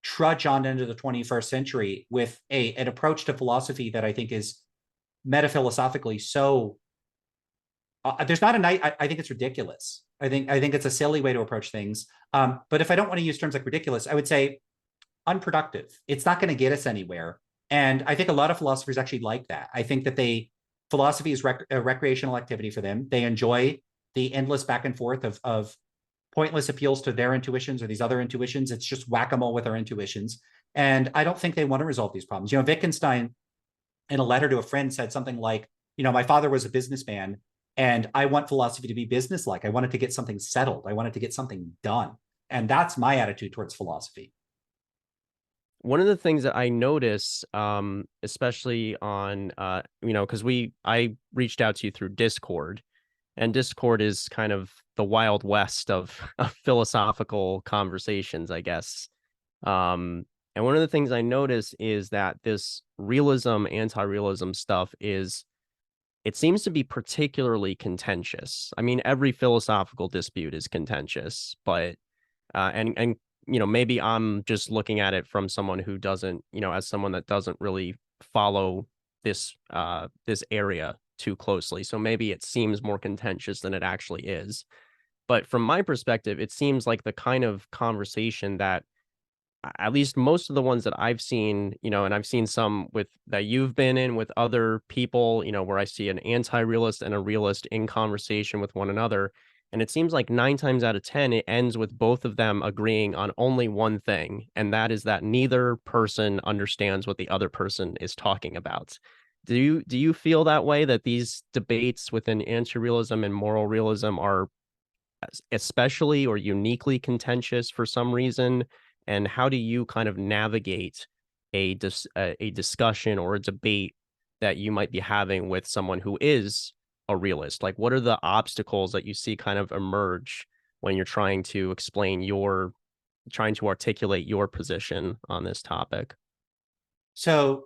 trudge on into the 21st century with an approach to philosophy that I think is metaphilosophically so there's not a night. I think it's ridiculous. I think it's a silly way to approach things. But if I don't want to use terms like ridiculous, I would say unproductive. It's not going to get us anywhere. And I think a lot of philosophers actually like that. I think that philosophy is a recreational activity for them. They enjoy the endless back and forth of pointless appeals to their intuitions or these other intuitions. It's just whack-a-mole with our intuitions. And I don't think they want to resolve these problems. Wittgenstein, in a letter to a friend, said something like, my father was a businessman, and I want philosophy to be business-like. I wanted to get something settled. I wanted to get something done. And that's my attitude towards philosophy. One of the things that I notice, especially on, because I reached out to you through Discord, and Discord is kind of the Wild West of philosophical conversations, I guess. And one of the things I notice is that this realism, anti-realism stuff it seems to be particularly contentious. I mean, every philosophical dispute is contentious, but and maybe I'm just looking at it from someone who doesn't, as someone that doesn't really follow this area too closely. So maybe it seems more contentious than it actually is. But from my perspective, it seems like the kind of conversation that at least most of the ones that I've seen, and I've seen some that you've been in with other people, where I see an anti-realist and a realist in conversation with one another. And it seems like 9 times out of 10, it ends with both of them agreeing on only one thing. And that is that neither person understands what the other person is talking about. Do you feel that way, that these debates within anti-realism and moral realism are especially or uniquely contentious for some reason? And how do you kind of navigate a discussion or a debate that you might be having with someone who is a realist? Like, what are the obstacles that you see kind of emerge when you're trying to articulate your position on this topic? So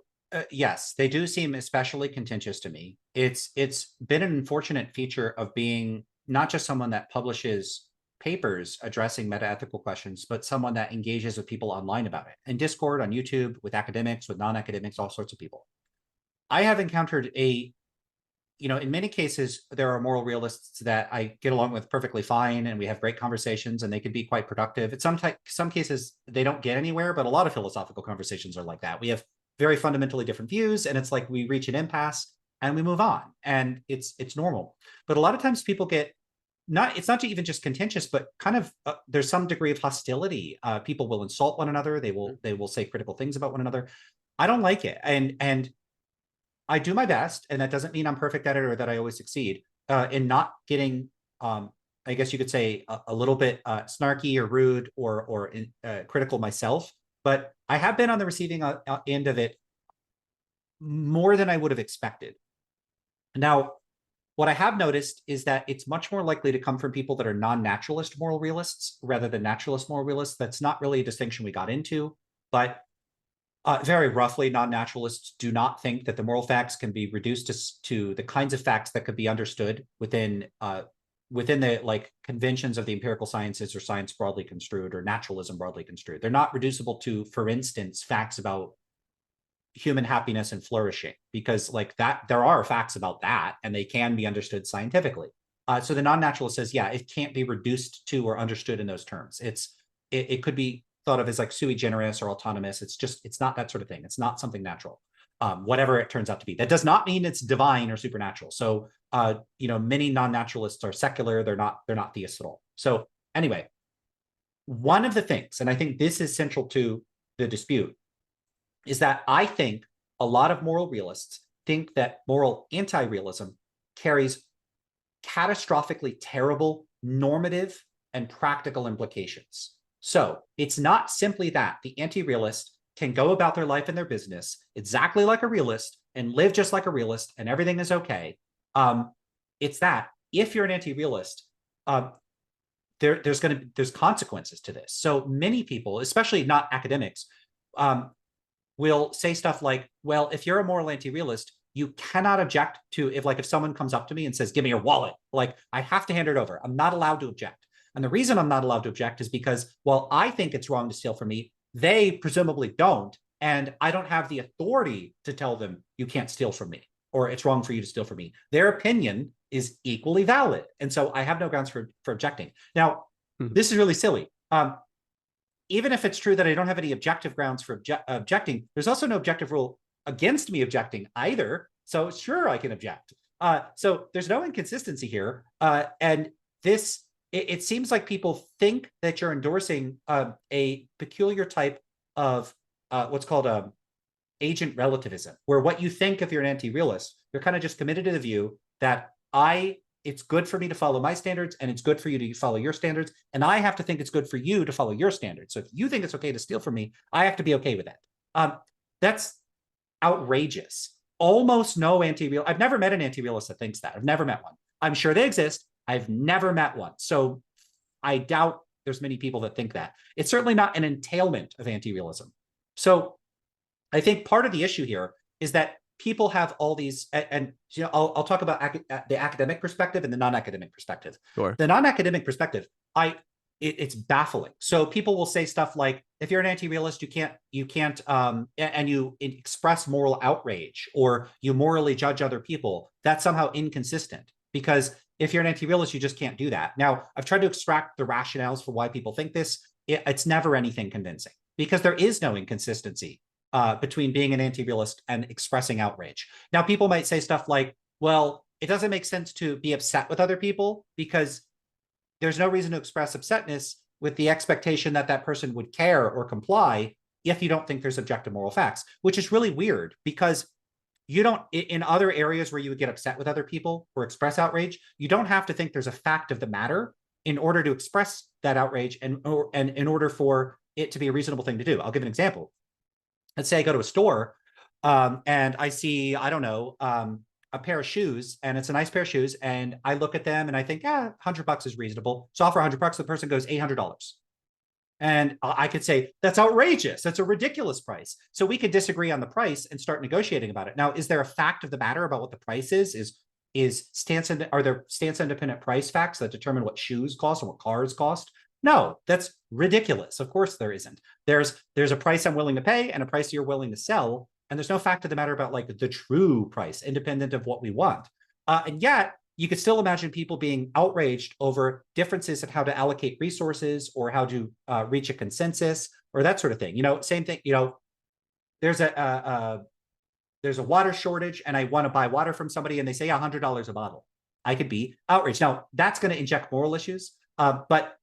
yes, they do seem especially contentious to me. It's been an unfortunate feature of being not just someone that publishes papers addressing meta-ethical questions, but someone that engages with people online about it, in Discord, on YouTube, with academics, with non-academics, all sorts of people. I have encountered in many cases, there are moral realists that I get along with perfectly fine, and we have great conversations, and they can be quite productive. Some cases, they don't get anywhere, but a lot of philosophical conversations are like that. We have very fundamentally different views, and it's like we reach an impasse and we move on, and it's normal. But a lot of times people get not it's not even just contentious, but kind of there's some degree of hostility. People will insult one another. They will say critical things about one another. I don't like it, and I do my best, and that doesn't mean I'm perfect at it or that I always succeed in not getting, I guess you could say, a little bit snarky or rude or critical myself. But I have been on the receiving end of it more than I would have expected. Now, what I have noticed is that it's much more likely to come from people that are non-naturalist moral realists rather than naturalist moral realists. That's not really a distinction we got into, but very roughly, non-naturalists do not think that the moral facts can be reduced to the kinds of facts that could be understood within the like conventions of the empirical sciences or science broadly construed or naturalism broadly construed. They're not reducible to, for instance, facts about human happiness and flourishing, because like that, there are facts about that and they can be understood scientifically. So the non-naturalist says, yeah, it can't be reduced to or understood in those terms. It could be thought of as like sui generis or autonomous. It's not that sort of thing. It's not something natural, whatever it turns out to be. That does not mean it's divine or supernatural. So, many non-naturalists are secular. They're not theists at all. So anyway, one of the things, and I think this is central to the dispute, is that I think a lot of moral realists think that moral anti-realism carries catastrophically terrible normative and practical implications. So it's not simply that the anti-realist can go about their life and their business exactly like a realist and live just like a realist and everything is okay. It's that if you're an anti-realist, there's consequences to this. So many people, especially not academics, will say stuff like, well, if you're a moral anti-realist, you cannot object to if someone comes up to me and says, give me your wallet, like I have to hand it over. I'm not allowed to object. And the reason I'm not allowed to object is because while I think it's wrong to steal from me, they presumably don't. And I don't have the authority to tell them you can't steal from me or it's wrong for you to steal from me. Their opinion is equally valid. And so I have no grounds for objecting. Now, this is really silly. Even if it's true that I don't have any objective grounds for objecting, there's also no objective rule against me objecting either. So sure, I can object. So there's no inconsistency here. And this, it seems like people think that you're endorsing a peculiar type of what's called agent relativism, where what you think if you're an anti-realist, you're kind of just committed to the view that it's good for me to follow my standards and it's good for you to follow your standards. And I have to think it's good for you to follow your standards. So if you think it's okay to steal from me, I have to be okay with that. That's outrageous. Almost no anti-real. I've never met an anti-realist that thinks that. I've never met one. I'm sure they exist. I've never met one. So I doubt there's many people that think that. It's certainly not an entailment of anti-realism. So I think part of the issue here is that people have all these, and I'll talk about the academic perspective and the non-academic perspective. Sure. The non-academic perspective, it's baffling. So people will say stuff like, if you're an anti-realist, you can't, and you express moral outrage or you morally judge other people, that's somehow inconsistent. Because if you're an anti-realist, you just can't do that. Now, I've tried to extract the rationales for why people think this. It's never anything convincing because there is no inconsistency between being an anti-realist and expressing outrage. Now, people might say stuff like, well, it doesn't make sense to be upset with other people because there's no reason to express upsetness with the expectation that that person would care or comply if you don't think there's objective moral facts, which is really weird because you don't, in other areas where you would get upset with other people or express outrage, you don't have to think there's a fact of the matter in order to express that outrage and in order for it to be a reasonable thing to do. I'll give an example. Let's say I go to a store and I see, I don't know, a pair of shoes and it's a nice pair of shoes. And I look at them and I think, $100 is reasonable. So offer $100, the person goes $800. And I could say, that's outrageous. That's a ridiculous price. So we could disagree on the price and start negotiating about it. Now, is there a fact of the matter about what the price is? Are there stance independent price facts that determine what shoes cost and what cars cost? No, that's ridiculous. Of course there isn't. There's a price I'm willing to pay and a price you're willing to sell. And there's no fact of the matter about like the true price, independent of what we want. And yet you could still imagine people being outraged over differences in how to allocate resources or how to reach a consensus or that sort of thing. Same thing, there's a water shortage and I want to buy water from somebody and they say $100 a bottle. I could be outraged. Now, that's going to inject moral issues, but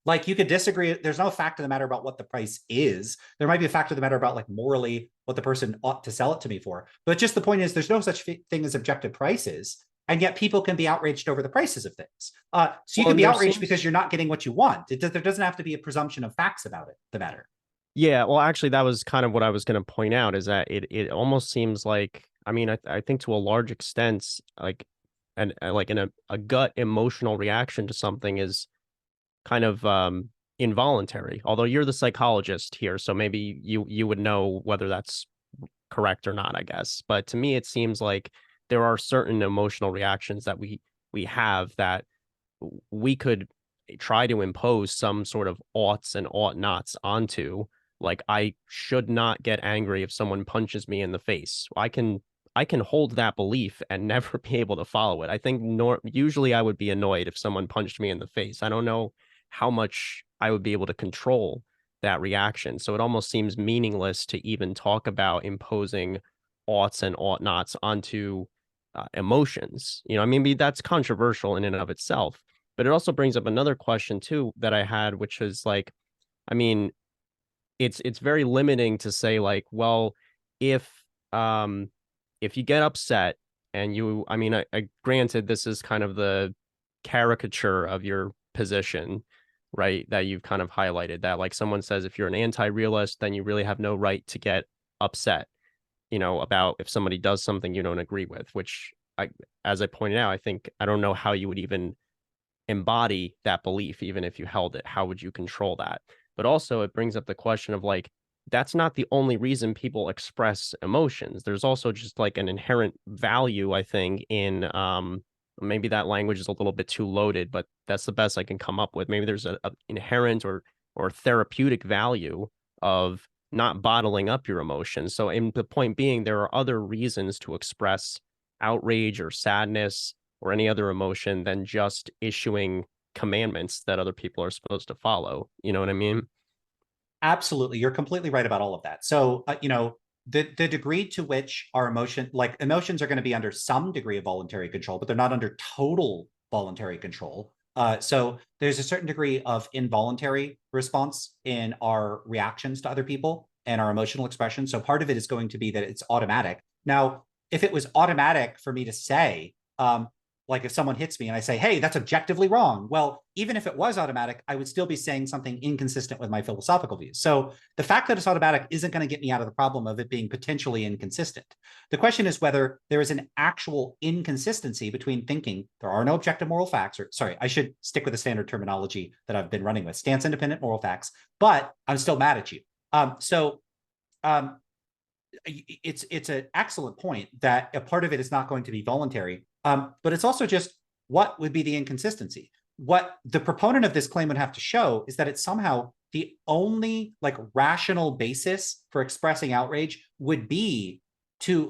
like you could disagree. There's no fact of the matter about what the price is. There might be a fact of the matter about like morally what the person ought to sell it to me for. But just the point is, there's no such thing as objective prices. And yet people can be outraged over the prices of things. So you Well, can and be there outraged seems because you're not getting what you want. There doesn't have to be a presumption of facts about it, the matter. Yeah, well, actually, that was kind of what I was going to point out is that it almost seems like, I mean, I think to a large extent, like, and like in a gut emotional reaction to something is kind of involuntary. Although you're the psychologist here, so maybe you would know whether that's correct or not, I guess. But to me, it seems like there are certain emotional reactions that we have that we could try to impose some sort of oughts and ought nots onto. Like I should not get angry if someone punches me in the face. I can hold that belief and never be able to follow it. I think usually I would be annoyed if someone punched me in the face. I don't know how much I would be able to control that reaction. So it almost seems meaningless to even talk about imposing oughts and ought nots onto emotions. You know, I mean, that's controversial in and of itself. But it also brings up another question too that I had, which is like, I mean, it's very limiting to say like, well, if um if you get upset and you, I mean, I granted this is kind of the caricature of your position, right? That you've kind of highlighted that like someone says if you're an anti-realist, then you really have no right to get upset, you know, about if somebody does something you don't agree with, which I, as I pointed out, I think I don't know how you would even embody that belief, even if you held it. How would you control that? But also, it brings up the question of like, that's not the only reason people express emotions. There's also just like an inherent value, I think, in maybe that language is a little bit too loaded, but that's the best I can come up with. Maybe there's a inherent or therapeutic value of not bottling up your emotions. So, in the point being, there are other reasons to express outrage or sadness or any other emotion than just issuing commandments that other people are supposed to follow. You know what I mean? Absolutely. You're completely right about all of that. So, the degree to which our emotions are going to be under some degree of voluntary control, but they're not under total voluntary control. So there's a certain degree of involuntary response in our reactions to other people and our emotional expression. So part of it is going to be that it's automatic. Now, if it was automatic for me to say, like if someone hits me and I say, hey, that's objectively wrong. Well, even if it was automatic, I would still be saying something inconsistent with my philosophical views. So the fact that it's automatic isn't going to get me out of the problem of it being potentially inconsistent. The question is whether there is an actual inconsistency between thinking there are no objective moral facts, or sorry, I should stick with the standard terminology that I've been running with, stance independent moral facts, but I'm still mad at you. Um, it's an excellent point that a part of it is not going to be voluntary, but it's also just what would be the inconsistency. What the proponent of this claim would have to show is that it's somehow the only like rational basis for expressing outrage would be to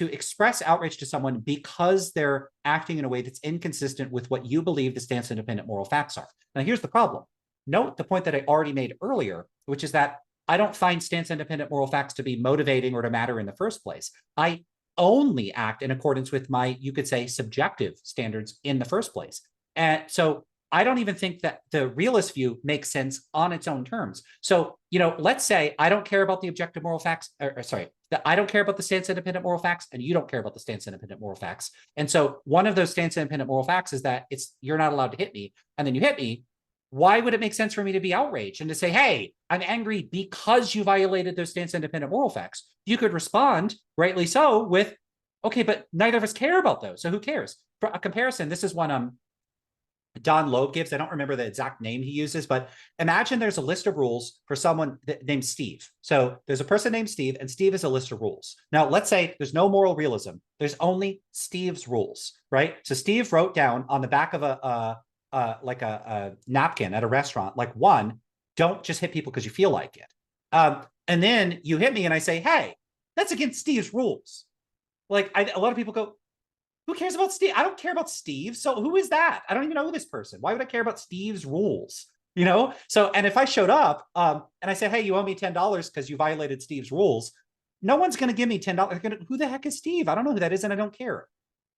express outrage to someone because they're acting in a way that's inconsistent with what you believe the stance independent moral facts are. Now, here's the problem. Note the point that I already made earlier, which is that I don't find stance independent moral facts to be motivating or to matter in the first place. I only act in accordance with my, you could say, subjective standards in the first place. And so I don't even think that the realist view makes sense on its own terms. So, let's say I don't care about the objective moral facts, that I don't care about the stance independent moral facts, and you don't care about the stance independent moral facts. And so one of those stance independent moral facts is that you're not allowed to hit me, and then you hit me. Why would it make sense for me to be outraged and to say, hey, I'm angry because you violated those stance independent moral facts? You could respond, rightly so, with, okay, but neither of us care about those. So who cares? For a comparison, this is one Don Loeb gives. I don't remember the exact name he uses, but imagine there's a list of rules for someone named Steve. So there's a person named Steve, and Steve is a list of rules. Now, let's say there's no moral realism. There's only Steve's rules, right? So Steve wrote down on the back of a napkin at a restaurant, like, one, don't just hit people because you feel like it. And then you hit me and I say, hey, that's against Steve's rules. Like, a lot of people go, who cares about Steve? I don't care about Steve. So who is that? I don't even know this person. Why would I care about Steve's rules? You know? So, and if I showed up and I said, hey, you owe me $10 because you violated Steve's rules, no one's going to give me $10. Who the heck is Steve? I don't know who that is, and I don't care.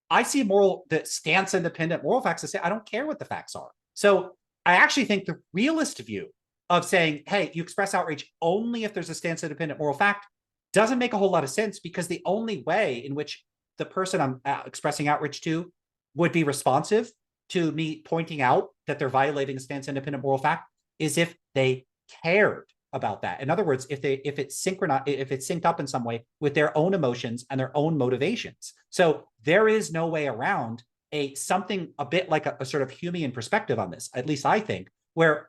I see the stance independent moral facts to say, I don't care what the facts are. So I actually think the realist view of saying, hey, you express outrage only if there's a stance independent moral fact doesn't make a whole lot of sense, because the only way in which the person I'm expressing outrage to would be responsive to me pointing out that they're violating a stance independent moral fact is if they cared about that. In other words, if it's synced up in some way with their own emotions and their own motivations. So there is no way around something a bit like a sort of Humean perspective on this, at least I think, where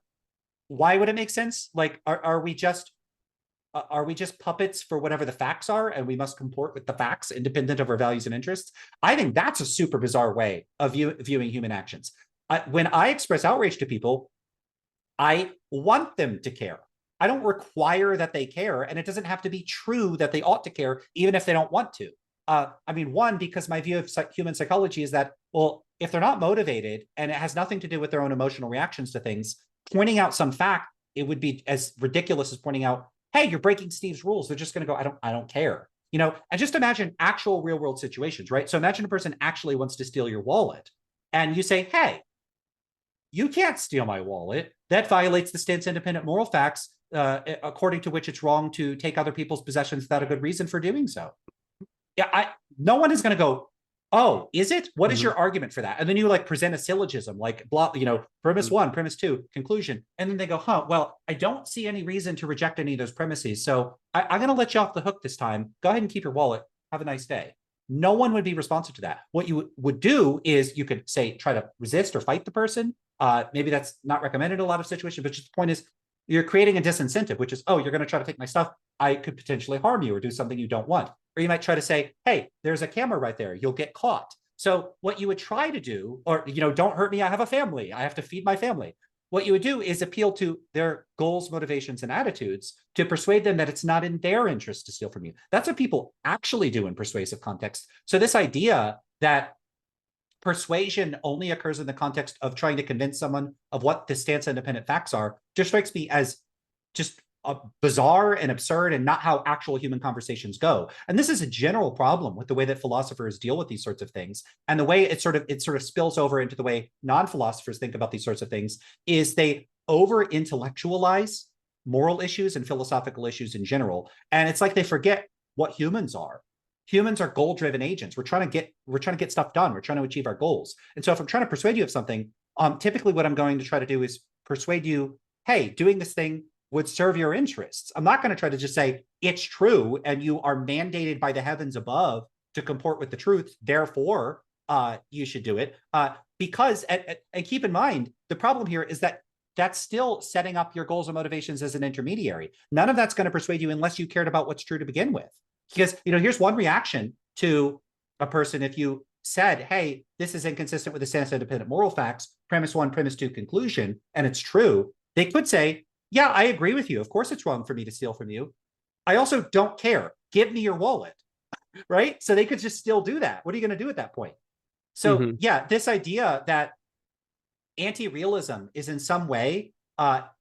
why would it make sense? Like, are we just puppets for whatever the facts are, and we must comport with the facts independent of our values and interests? I think that's a super bizarre way of viewing human actions. When I express outrage to people, I want them to care. I don't require that they care, and it doesn't have to be true that they ought to care, even if they don't want to. I mean, one, because my view of human psychology is that, well, if they're not motivated and it has nothing to do with their own emotional reactions to things, pointing out some fact, it would be as ridiculous as pointing out, hey, you're breaking Steve's rules. They're just going to go, I don't care. You know, and just imagine actual real world situations, right? So imagine a person actually wants to steal your wallet, and you say, hey, you can't steal my wallet. That violates the stance independent moral facts, according to which it's wrong to take other people's possessions without a good reason for doing so. Yeah, no one is going to go, oh, is it? What is Mhm. your argument for that? And then you like present a syllogism, like blah, you know, premise one, premise two, conclusion. And then they go, huh, well, I don't see any reason to reject any of those premises. So I'm going to let you off the hook this time. Go ahead and keep your wallet. Have a nice day. No one would be responsive to that. What you would do is you could say, try to resist or fight the person. Maybe that's not recommended in a lot of situations, but just the point is you're creating a disincentive, which is, oh, you're going to try to take my stuff. I could potentially harm you or do something you don't want. Or you might try to say, hey, there's a camera right there. You'll get caught. So what you would try to do, or, you know, don't hurt me. I have a family. I have to feed my family. What you would do is appeal to their goals, motivations, and attitudes to persuade them that it's not in their interest to steal from you. That's what people actually do in persuasive context. So this idea that persuasion only occurs in the context of trying to convince someone of what the stance independent facts are just strikes me as just bizarre and absurd, and not how actual human conversations go. And this is a general problem with the way that philosophers deal with these sorts of things, and the way it sort of spills over into the way non-philosophers think about these sorts of things is they over intellectualize moral issues and philosophical issues in general, and it's like they forget what humans are. Humans are goal-driven agents. We're trying to get stuff done. We're trying to achieve our goals. And so if I'm trying to persuade you of something, typically what I'm going to try to do is persuade you, hey, doing this thing would serve your interests. I'm not going to try to just say it's true and you are mandated by the heavens above to comport with the truth. Therefore, you should do it. Because, and keep in mind, the problem here is that that's still setting up your goals and motivations as an intermediary. None of that's going to persuade you unless you cared about what's true to begin with. Because, you know, here's one reaction to a person if you said, hey, this is inconsistent with the stance independent moral facts, premise one, premise two, conclusion, and it's true. They could say, yeah, I agree with you. Of course it's wrong for me to steal from you. I also don't care. Give me your wallet, right? So they could just still do that. What are you going to do at that point? So Mhm. yeah, this idea that anti-realism is in some way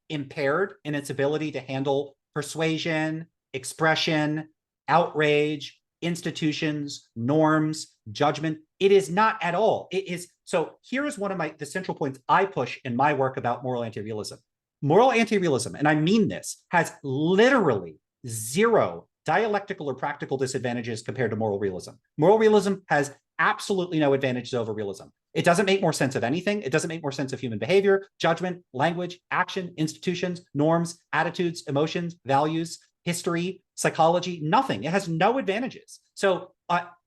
impaired in its ability to handle persuasion, expression, outrage, institutions, norms, judgment. It is not at all. It is. So here is one of the central points I push in my work about moral anti-realism. Moral anti-realism, and I mean this, has literally zero dialectical or practical disadvantages compared to moral realism. Moral realism has absolutely no advantages over realism. It doesn't make more sense of anything. It doesn't make more sense of human behavior, judgment, language, action, institutions, norms, attitudes, emotions, values, history, psychology, nothing. It has no advantages. So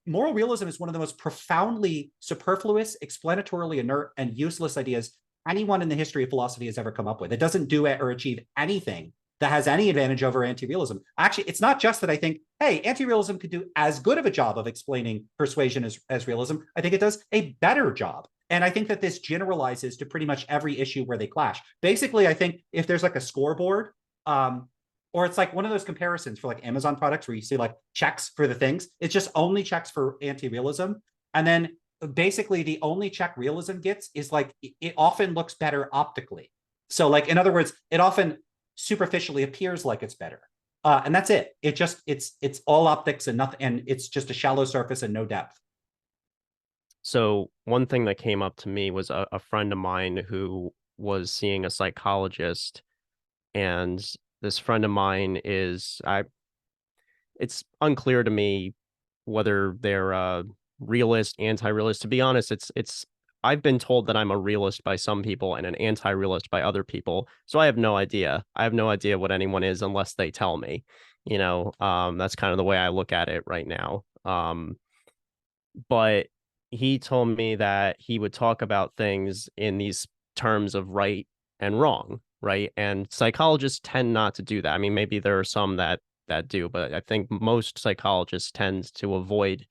moral realism is one of the most profoundly superfluous, explanatorily inert, and useless ideas anyone in the history of philosophy has ever come up with. It doesn't do it or achieve anything that has any advantage over anti-realism. Actually, it's not just that I think, hey, anti-realism could do as good of a job of explaining persuasion as realism. I think it does a better job. And I think that this generalizes to pretty much every issue where they clash. Basically, I think if there's like a scoreboard, or it's like one of those comparisons for like Amazon products where you see like checks for the things, it's just only checks for anti-realism. And then basically the only check realism gets is like, it often looks better optically. So like, in other words, it often superficially appears like it's better. And that's it. It's all optics and nothing, and it's just a shallow surface and no depth. So one thing that came up to me was a friend of mine who was seeing a psychologist, and this friend of mine is I it's unclear to me whether they're realist, anti-realist. To be honest, it's I've been told that I'm a realist by some people and an anti-realist by other people. So I have no idea. I have no idea what anyone is unless they tell me. That's kind of the way I look at it right now. But he told me that he would talk about things in these terms of right and wrong, right? And psychologists tend not to do that. I mean, maybe there are some that do, but I think most psychologists tend to avoid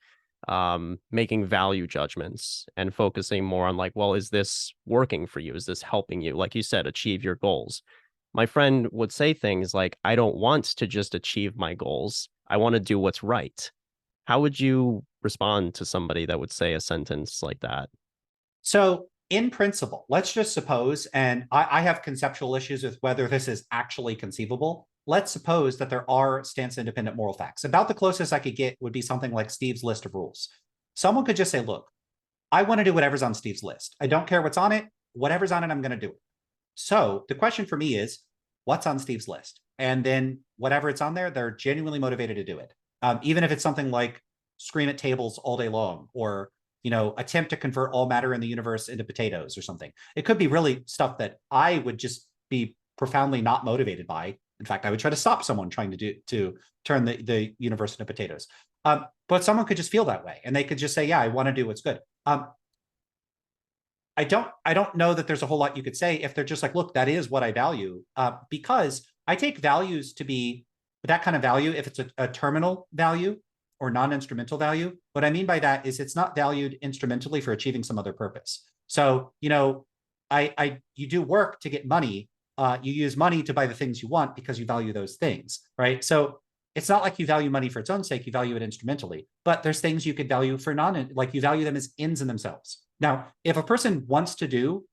making value judgments and focusing more on like, well, is this working for you? Is this helping you? Like you said, achieve your goals. My friend would say things like, I don't want to just achieve my goals. I want to do what's right. How would you respond to somebody that would say a sentence like that? So in principle, let's just suppose, and I have conceptual issues with whether this is actually conceivable. Let's suppose that there are stance independent moral facts. About the closest I could get would be something like Steve's list of rules. Someone could just say, look, I want to do whatever's on Steve's list. I don't care what's on it. Whatever's on it, I'm going to do it. So the question for me is, what's on Steve's list? And then whatever it's on there, they're genuinely motivated to do it. Even if it's something like scream at tables all day long, or attempt to convert all matter in the universe into potatoes or something. It could be really stuff that I would just be profoundly not motivated by. In fact, I would try to stop someone trying to turn the universe into potatoes. But someone could just feel that way, and they could just say, "Yeah, I want to do what's good." I don't know that there's a whole lot you could say if they're just like, "Look, that is what I value," because I take values to be that kind of value if it's a terminal value or non-instrumental value. What I mean by that is it's not valued instrumentally for achieving some other purpose. So, you do work to get money. You use money to buy the things you want because you value those things, right? So it's not like you value money for its own sake. You value it instrumentally, but there's things you could value for like you value them as ends in themselves. Now, if a person wants to do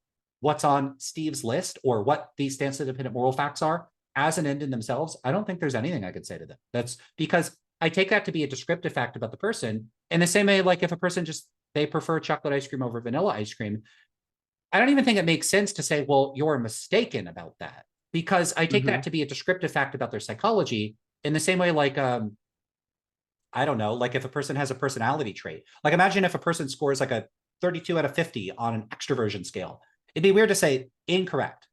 what's on Steve's list or what these stance independent moral facts are as an end in themselves, I don't think there's anything I could say to them. That's because I take that to be a descriptive fact about the person. In the same way, like if a person they prefer chocolate ice cream over vanilla ice cream, I don't even think it makes sense to say, well, you're mistaken about that, because I take that to be a descriptive fact about their psychology. In the same way, like, I don't know, like if a person has a personality trait, like imagine if a person scores like a 32 out of 50 on an extroversion scale. It'd be weird to say incorrect.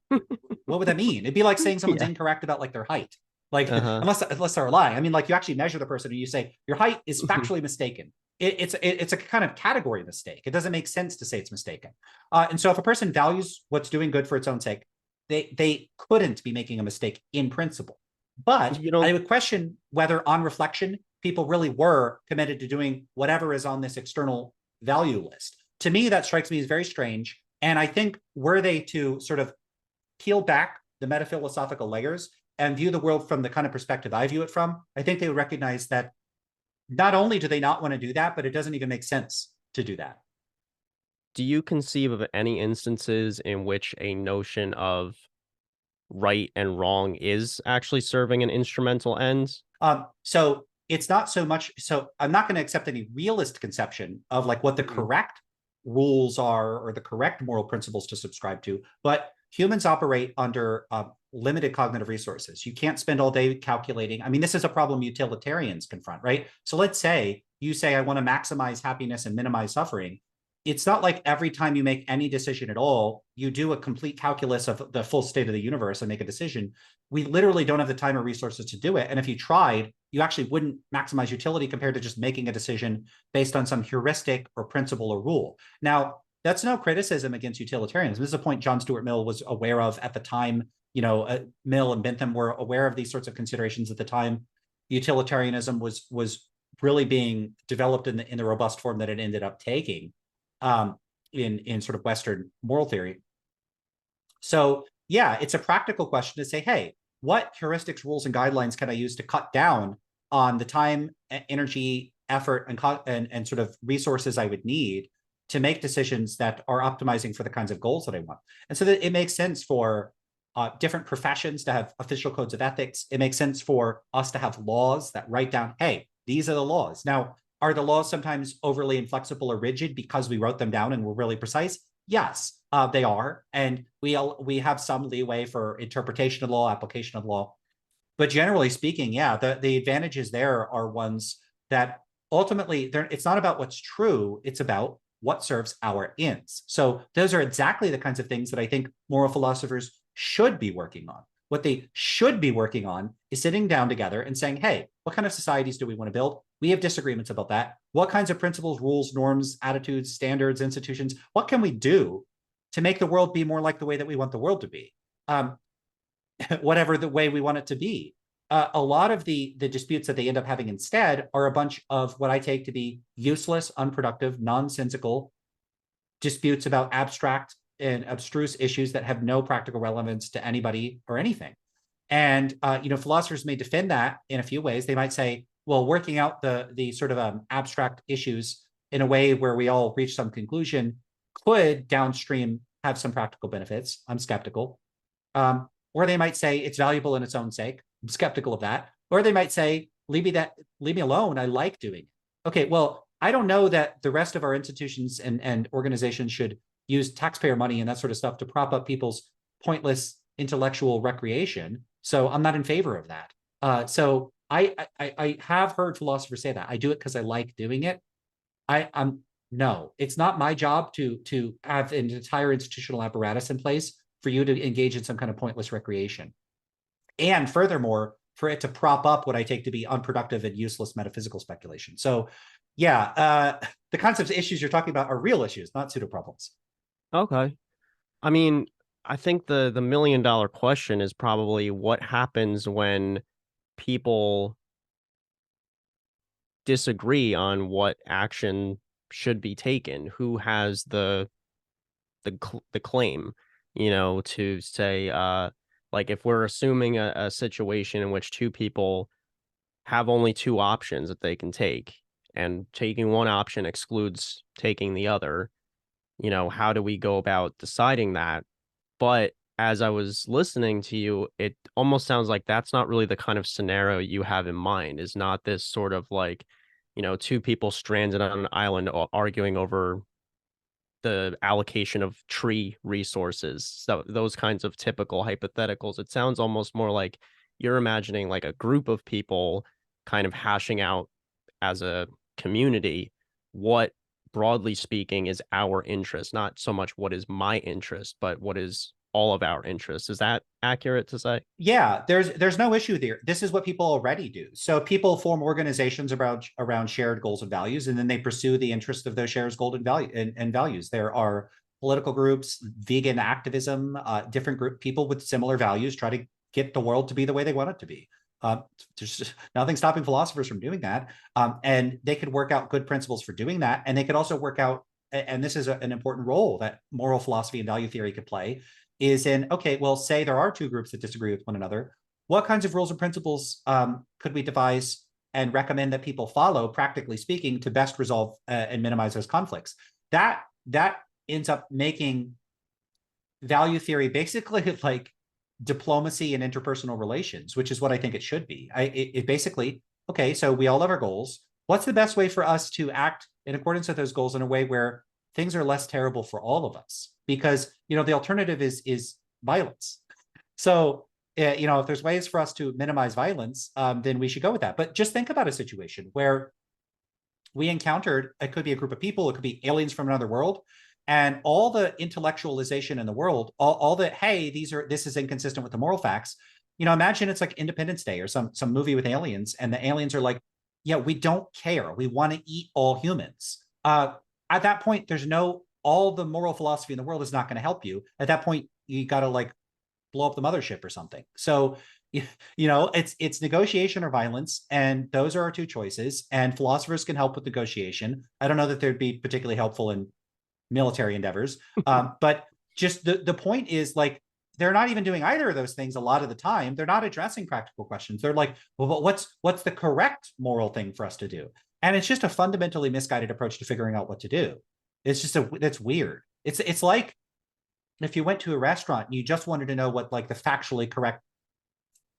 What would that mean? It'd be like saying someone's Yeah. incorrect about like their height. Like Uh-huh. unless they're lying. I mean, like you actually measure the person and you say your height is factually mistaken. It's a kind of category mistake. It doesn't make sense to say it's mistaken. And so if a person values what's doing good for its own sake, they couldn't be making a mistake in principle. But You I don't would question whether on reflection, people really were committed to doing whatever is on this external value list. To me, that strikes me as very strange. And I think were they to sort of peel back the metaphilosophical layers and view the world from the kind of perspective I view it from, I think they would recognize that not only do they not want to do that, but it doesn't even make sense to do that. do you conceive of any instances in which a notion of right and wrong is actually serving an instrumental end? So it's not so much. So I'm not going to accept any realist conception of like what the Mhm. correct rules are or the correct moral principles to subscribe to, but humans operate under limited cognitive resources. You can't spend all day calculating. I mean, this is a problem utilitarians confront, right? So let's say you say, I want to maximize happiness and minimize suffering. It's not like every time you make any decision at all, you do a complete calculus of the full state of the universe and make a decision. We literally don't have the time or resources to do it. And if you tried, you actually wouldn't maximize utility compared to just making a decision based on some heuristic or principle or rule. Now, that's no criticism against utilitarianism. This is a point John Stuart Mill was aware of at the time. Mill and Bentham were aware of these sorts of considerations at the time. Utilitarianism was really being developed in the robust form that it ended up taking um, in sort of Western moral theory. So yeah, it's a practical question to say, hey, what heuristics, rules, and guidelines can I use to cut down on the time, energy, effort, and sort of resources I would need to make decisions that are optimizing for the kinds of goals that I want. And so that it makes sense for different professions to have official codes of ethics. It makes sense for us to have laws that write down, hey, these are the laws. Now, are the laws sometimes overly inflexible or rigid because we wrote them down and we're really precise? Yes, they are. And we have some leeway for interpretation of law, application of law. But generally speaking, yeah, the advantages there are ones that ultimately it's not about what's true, it's about what serves our ends. So those are exactly the kinds of things that I think moral philosophers should be working on. What they should be working on is sitting down together and saying, hey, what kind of societies do we want to build? We have disagreements about that. What kinds of principles, rules, norms, attitudes, standards, institutions, what can we do to make the world be more like the way that we want the world to be? Whatever the way we want it to be. A lot of the disputes that they end up having instead are a bunch of what I take to be useless, unproductive, nonsensical disputes about abstract and abstruse issues that have no practical relevance to anybody or anything. And philosophers may defend that in a few ways. They might say, well, working out the sort of abstract issues in a way where we all reach some conclusion could downstream have some practical benefits. I'm skeptical. Or they might say it's valuable in its own sake. I'm skeptical of that. Or they might say, leave me alone. I like doing it. Okay, well, I don't know that the rest of our institutions and organizations should use taxpayer money and that sort of stuff to prop up people's pointless intellectual recreation. So I'm not in favor of that. So I have heard philosophers say that. I do it because I like doing it. I'm no, it's not my job to have an entire institutional apparatus in place for you to engage in some kind of pointless recreation. And furthermore, for it to prop up what I take to be unproductive and useless metaphysical speculation. So yeah, the concepts issues you're talking about are real issues, not pseudo problems. Okay. I mean, I think the $1 million question is probably what happens when people disagree on what action should be taken. Who has the claim, to say, like if we're assuming a situation in which two people have only two options that they can take, and taking one option excludes taking the other, how do we go about deciding that? But as I was listening to you, it almost sounds like that's not really the kind of scenario you have in mind, is not this sort of like, two people stranded on an island arguing over the allocation of tree resources. So those kinds of typical hypotheticals. It sounds almost more like you're imagining like a group of people kind of hashing out as a community what, broadly speaking, is our interest, not so much what is my interest, but what is all of our interests. Is that accurate to say? Yeah, there's no issue there. This is what people already do. So people form organizations around shared goals and values, and then they pursue the interest of those shared goals and values. There are political groups, vegan activism, different group people with similar values try to get the world to be the way they want it to be. There's nothing stopping philosophers from doing that, and they could work out good principles for doing that, and they could also work out. And this is an important role that moral philosophy and value theory could play is in, okay, well, say there are two groups that disagree with one another. What kinds of rules and principles could we devise and recommend that people follow, practically speaking, to best resolve and minimize those conflicts? That ends up making value theory basically like diplomacy and interpersonal relations, which is what I think it should be. It basically, okay, so we all have our goals. What's the best way for us to act in accordance with those goals in a way where things are less terrible for all of us? Because the alternative is violence. So if there's ways for us to minimize violence, then we should go with that. But just think about a situation where we encountered, it could be a group of people, it could be aliens from another world, and all the intellectualization in the world, all the, hey, this is inconsistent with the moral facts. Imagine it's like Independence Day or some movie with aliens, and the aliens are like, yeah, we don't care. We want to eat all humans. At that point, all the moral philosophy in the world is not going to help you. At that point, you got to like blow up the mothership or something. So, it's negotiation or violence, and those are our two choices. And philosophers can help with negotiation. I don't know that they'd be particularly helpful in military endeavors, but just the point is like they're not even doing either of those things a lot of the time. They're not addressing practical questions. They're like, well, what's the correct moral thing for us to do? And it's just a fundamentally misguided approach to figuring out what to do. It's just that's weird. It's like if you went to a restaurant and you just wanted to know what like the factually correct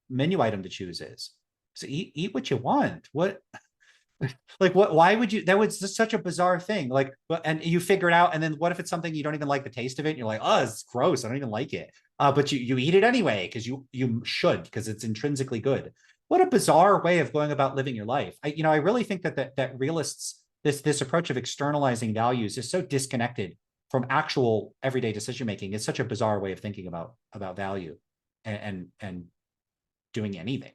menu item to choose is. So eat what you want. What like what why would you that was just such a bizarre thing. Like and you figure it out, and then what if it's something you don't even like the taste of it and you're like, oh, it's gross, I don't even like it. But you eat it anyway because you should, because it's intrinsically good. What a bizarre way of going about living your life. I really think that realists, this approach of externalizing values is so disconnected from actual everyday decision making. It's such a bizarre way of thinking about value and doing anything.